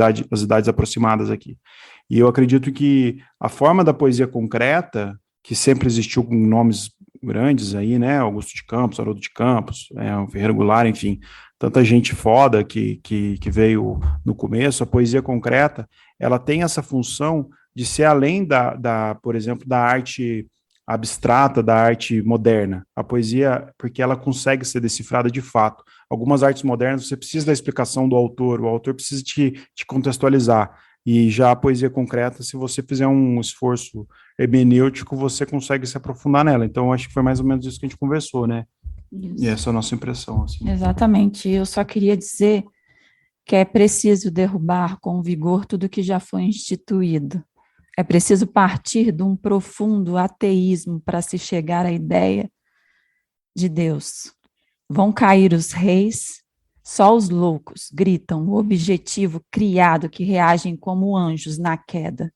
idades aproximadas aqui. E eu acredito que a forma da poesia concreta, que sempre existiu com nomes grandes aí, né? Augusto de Campos, Haroldo de Campos, o Ferreira Goulart, enfim, tanta gente foda que veio no começo, a poesia concreta, ela tem essa função de ser além por exemplo, da arte abstrata, da arte moderna. A poesia, porque ela consegue ser decifrada de fato. Algumas artes modernas, você precisa da explicação do autor, o autor precisa te contextualizar. E já a poesia concreta, se você fizer um esforço hermenêutico, você consegue se aprofundar nela. Então, acho que foi mais ou menos isso que a gente conversou, né? Isso. E essa é a nossa impressão. Assim. Exatamente. Eu só queria dizer que é preciso derrubar com vigor tudo que já foi instituído. É preciso partir de um profundo ateísmo para se chegar à ideia de Deus. Vão cair os reis, só os loucos gritam o objetivo criado que reagem como anjos na queda.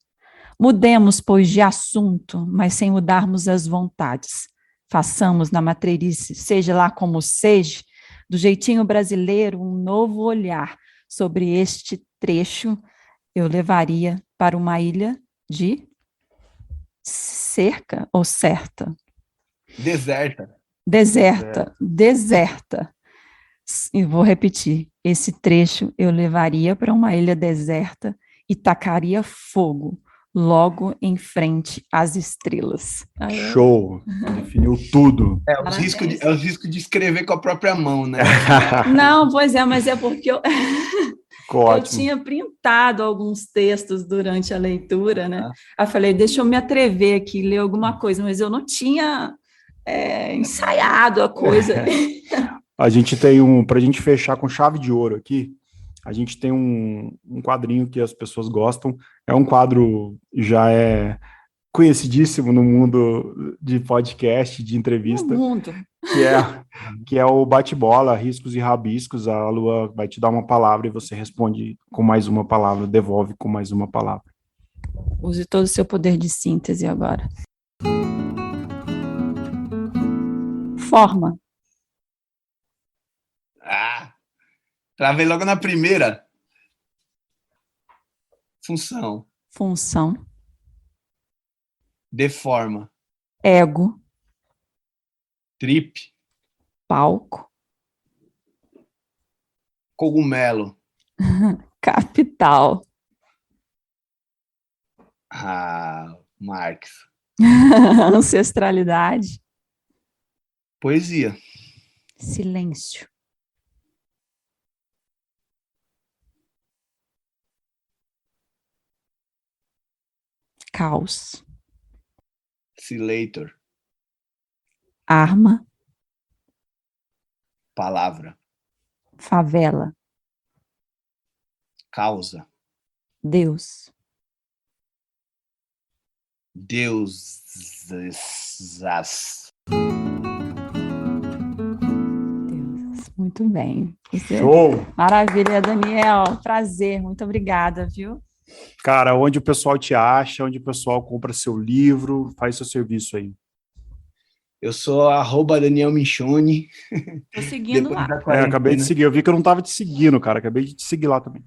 Mudemos, pois, de assunto, mas sem mudarmos as vontades. Façamos na matreirice, seja lá como seja, do jeitinho brasileiro, um novo olhar sobre este trecho. Eu levaria para uma ilha de cerca ou certa? Deserta. E vou repetir, esse trecho eu levaria para uma ilha deserta e tacaria fogo logo em frente às estrelas. Show! Definiu tudo. Os riscos de escrever com a própria mão, né? Não, pois é, mas é porque eu Ótimo. tinha printado alguns textos durante a leitura, né? Aí eu falei, deixa eu me atrever aqui, ler alguma coisa, mas eu não tinha ensaiado a coisa. A gente tem para a gente fechar com chave de ouro aqui, a gente tem um quadrinho que as pessoas gostam, é um quadro já conhecidíssimo no mundo de podcast, de entrevista. No mundo. Que é o bate-bola, riscos e rabiscos. A Lua vai te dar uma palavra e você responde com mais uma palavra, devolve com mais uma palavra. Use todo o seu poder de síntese agora. Forma. Travei logo na primeira. Função. Deforma. Ego. Trip. Palco. Cogumelo. Capital. Marx. Ancestralidade. Poesia. Silêncio. Caos. Silator. Arma. Palavra. Favela. Causa. Deus. Deusas. Muito bem. Show! Maravilha, Daniel. Prazer. Muito obrigada, viu? Cara, onde o pessoal te acha, onde o pessoal compra seu livro, faz seu serviço aí. Eu sou @Daniel Minchoni. Tô seguindo lá. Acabei de seguir. Eu vi que eu não tava te seguindo, cara. Acabei de te seguir lá também.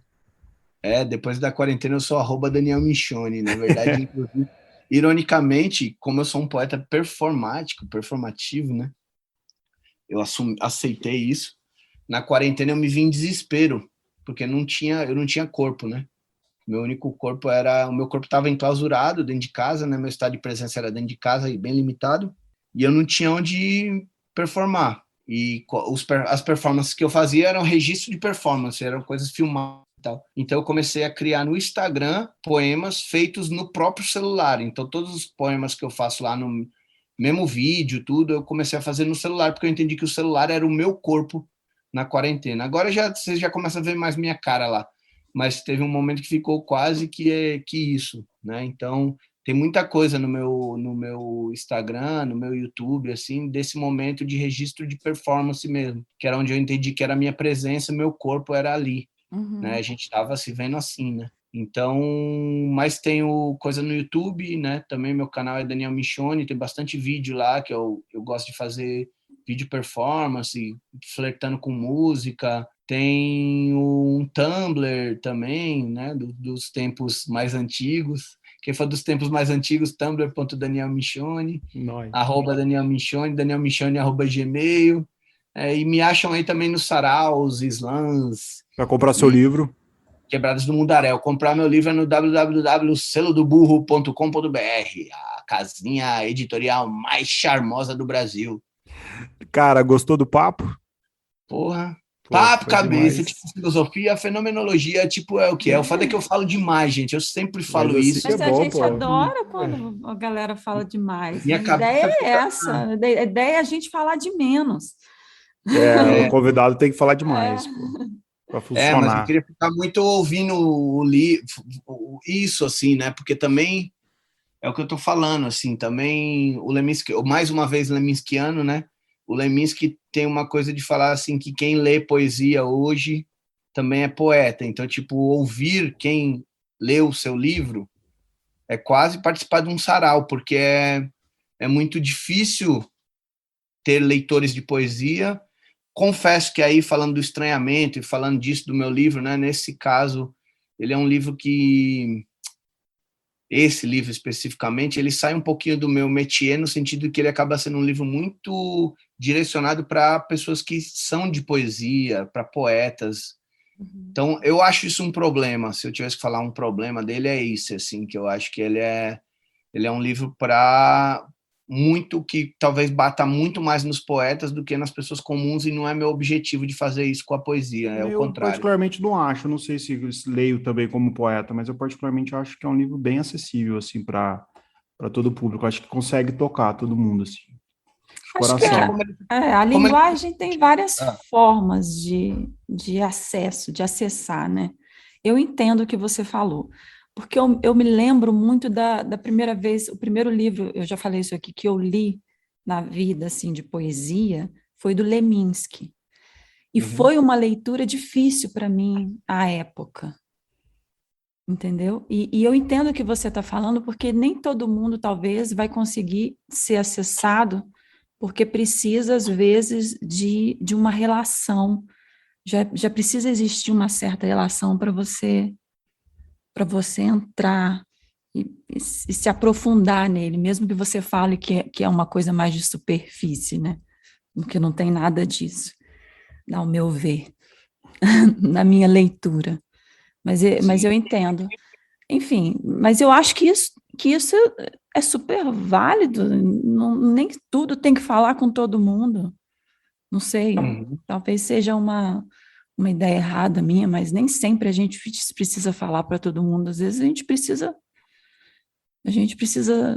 Depois da quarentena eu sou @Daniel Minchoni. Na verdade, inclusive, ironicamente, como eu sou um poeta performativo, né? Eu aceitei isso. Na quarentena eu me vi em desespero, porque eu não tinha corpo, né? Meu único corpo o meu corpo estava enclausurado dentro de casa, né? Meu estado de presença era dentro de casa e bem limitado, e eu não tinha onde performar. E as performances que eu fazia eram registro de performance, eram coisas filmadas e tal. Então eu comecei a criar no Instagram poemas feitos no próprio celular. Então todos os poemas que eu faço lá mesmo vídeo, tudo, eu comecei a fazer no celular, porque eu entendi que o celular era o meu corpo na quarentena. Agora você já começa a ver mais minha cara lá, mas teve um momento que ficou quase que isso, né? Então, tem muita coisa no meu Instagram, no meu YouTube, assim, desse momento de registro de performance mesmo, que era onde eu entendi que era a minha presença, meu corpo era ali, né? A gente estava se vendo assim, né? Então, mas tenho coisa no YouTube, né? Também meu canal é Daniel Michoni, tem bastante vídeo lá que eu gosto de fazer vídeo performance, flertando com música. Tem um Tumblr também, né? Dos tempos mais antigos. Quem for dos tempos mais antigos, tumblr.danielmichoni, @danielmichoni, danielmichoni@gmail. E me acham aí também nos saraus, slams. Para comprar seu livro. Quebradas do Mundaréu. Comprar meu livro é no www.selodoburro.com.br, a casinha editorial mais charmosa do Brasil. Cara, gostou do papo? Porra. Pô, Papo, foi cabeça, demais. tipo filosofia, fenomenologia, tipo é o que é. O fato é que eu falo demais, gente. Eu sempre falo Mas assim isso. que é Mas a bom, gente pô. adora quando a galera fala demais. Minha A ideia cabeça é essa. A ideia é a gente falar de menos. O convidado tem que falar demais, pô, para mas eu funcionar. queria ficar muito ouvindo isso, assim, né? Porque também é o que eu tô falando, assim, também o Leminski, mais uma vez leminskiano, né? O Leminski tem uma coisa de falar, assim, que quem lê poesia hoje também é poeta. Então, tipo, ouvir quem lê o seu livro é quase participar de um sarau, porque é muito difícil ter leitores de poesia. Confesso que aí, falando do estranhamento e falando disso do meu livro, né? Nesse caso, ele é um livro que... Esse livro especificamente, ele sai um pouquinho do meu métier, no sentido que ele acaba sendo um livro muito direcionado para pessoas que são de poesia, para poetas. Então, eu acho isso um problema. Se eu tivesse que falar um problema dele, é isso, assim, que eu acho que ele é um livro para muito, que talvez bata muito mais nos poetas do que nas pessoas comuns, e não é meu objetivo de fazer isso com a poesia, é o Eu contrário. particularmente não acho, não sei se leio também como poeta, mas eu particularmente acho que é um livro bem acessível, assim, para todo o público. Acho que consegue tocar todo mundo, assim, de Acho que coração. a Como ele... linguagem tem várias formas de acesso, de acessar, né? Eu entendo o que você falou, porque eu me lembro muito da primeira vez, o primeiro livro, eu já falei isso aqui, que eu li na vida, assim, de poesia, foi do Leminski. E foi uma leitura difícil para mim à época, entendeu? E eu entendo o que você está falando, porque nem todo mundo, talvez, vai conseguir ser acessado, porque precisa, às vezes, de uma relação. Já precisa existir uma certa relação para você entrar e se aprofundar nele, mesmo que você fale que é uma coisa mais de superfície, né? Porque não tem nada disso, ao meu ver, na minha leitura. Mas eu entendo. Enfim, mas eu acho que isso é super válido. Não, nem tudo tem que falar com todo mundo. Não sei, talvez seja uma ideia errada minha, mas nem sempre a gente precisa falar para todo mundo. Às vezes a gente precisa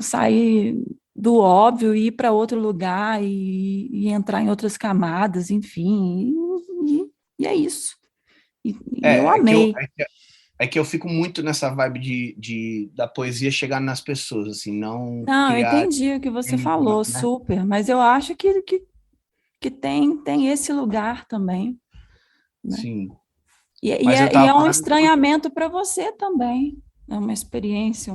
sair do óbvio e ir para outro lugar e entrar em outras camadas, enfim. E é isso. E eu amei. É que eu fico muito nessa vibe da poesia chegar nas pessoas, assim, não Não, eu criar... entendi o que você falou, né? super, mas eu acho que tem esse lugar também, né? Sim. E Mas eu é tava um falando... estranhamento para você também, é uma experiência.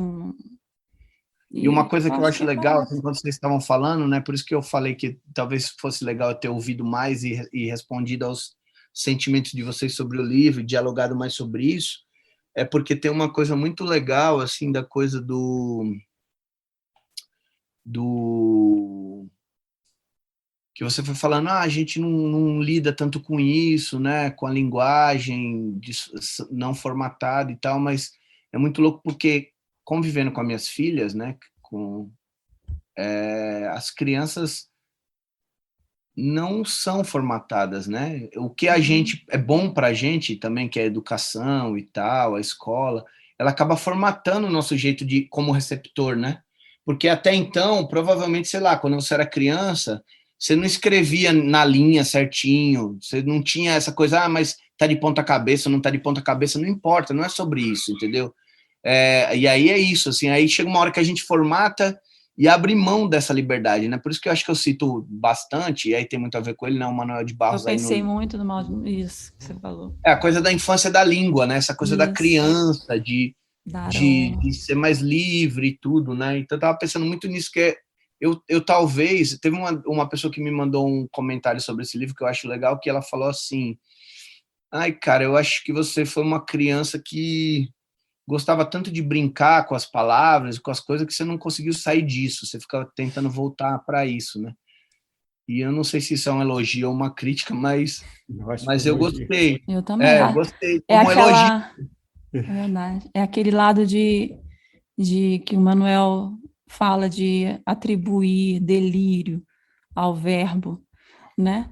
E uma coisa Eu que eu acho acho que legal, parece. assim, quando vocês estavam falando, né? Por isso que eu falei que talvez fosse legal eu ter ouvido mais e respondido aos sentimentos de vocês sobre o livro, dialogado mais sobre isso, é porque tem uma coisa muito legal, assim, da coisa do que você foi falando, a gente não lida tanto com isso, né? Com a linguagem não formatada e tal, mas é muito louco porque convivendo com as minhas filhas, né? As crianças não são formatadas, né? O que a gente é bom para a gente também, que é a educação e tal, a escola, ela acaba formatando o nosso jeito de como receptor, né? Porque até então, provavelmente, sei lá, quando você era criança, você não escrevia na linha certinho, você não tinha essa coisa, mas tá de ponta cabeça, não tá de ponta cabeça, não importa, não é sobre isso, entendeu? E aí é isso, assim, aí chega uma hora que a gente formata e abre mão dessa liberdade, né? Por isso que eu acho que eu cito bastante, e aí tem muito a ver com ele, né? O Manuel de Barros. Eu pensei muito no isso que você falou. A coisa da infância da língua, né? Essa coisa da criança, de ser mais livre e tudo, né? Então eu tava pensando muito nisso, que eu talvez... Teve uma pessoa que me mandou um comentário sobre esse livro que eu acho legal, que ela falou assim: ai, cara, eu acho que você foi uma criança que gostava tanto de brincar com as palavras, com as coisas, que você não conseguiu sair disso, você fica tentando voltar para isso, né? E eu não sei se isso é um elogio ou uma crítica, mas eu gostei. Eu também. Eu gostei. Elogio. É verdade. É aquele lado de que o Manuel fala de atribuir delírio ao verbo, né?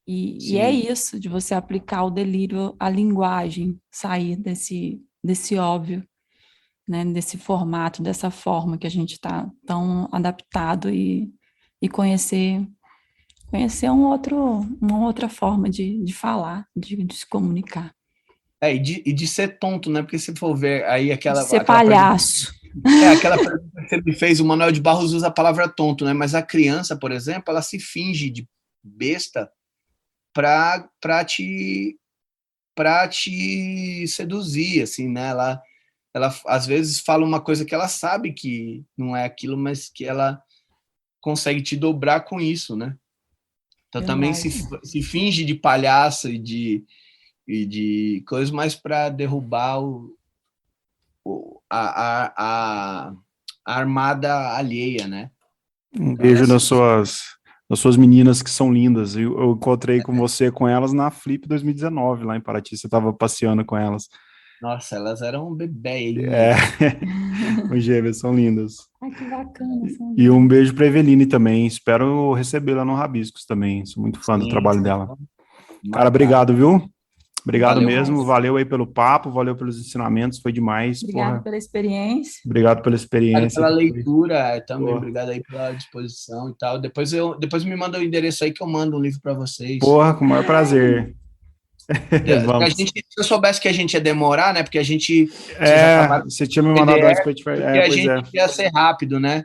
E é isso, de você aplicar o delírio à linguagem, sair desse óbvio, né? Desse formato, dessa forma que a gente está tão adaptado e conhecer uma outra forma de falar, de se comunicar. E de ser tonto, né? Porque se for ver aí aquela... De ser palhaço. Aquela pergunta que você me fez, o Manuel de Barros usa a palavra tonto, né? Mas a criança, por exemplo, ela se finge de besta para te seduzir, assim, né? Ela às vezes fala uma coisa que ela sabe que não é aquilo, mas que ela consegue te dobrar com isso, né? Então também se finge de palhaça e de coisas, mais para derrubar a armada alheia, né? Um beijo nas suas meninas, que são lindas. Eu encontrei com você, com elas, na Flip 2019, lá em Paraty. Você estava passeando com elas. Nossa, elas eram bebê. Os gêmeos são lindas. Ai, que bacana. E um beijo para Eveline também. Espero recebê-la no Rabiscos também. Sou muito fã do trabalho dela. Cara, obrigado, viu? Obrigado mesmo. Valeu aí pelo papo, valeu pelos ensinamentos, foi demais. Obrigado pela experiência. Obrigado pela experiência. Obrigado pela leitura também, obrigado aí pela disposição e tal. Depois me manda o endereço aí que eu mando um livro para vocês. Porra, com o maior prazer. Se eu soubesse que a gente ia demorar, né? Porque a gente... Você tinha me mandado antes pra gente... Porque a gente ia ser rápido, né?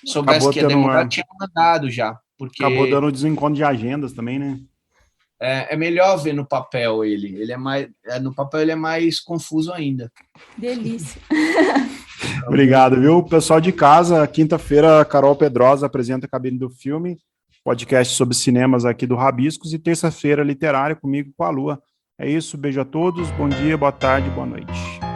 Soubesse que ia demorar, tinha mandado já. Porque acabou dando um desencontro de agendas também, né? É melhor ver no papel ele é mais... no papel ele é mais confuso ainda. Delícia. Obrigado, viu? Pessoal de casa, quinta-feira, Carol Pedrosa apresenta a Cabine do Filme, podcast sobre cinemas aqui do Rabiscos, e terça-feira, Literária, comigo, com a Lua. É isso, beijo a todos, bom dia, boa tarde, boa noite.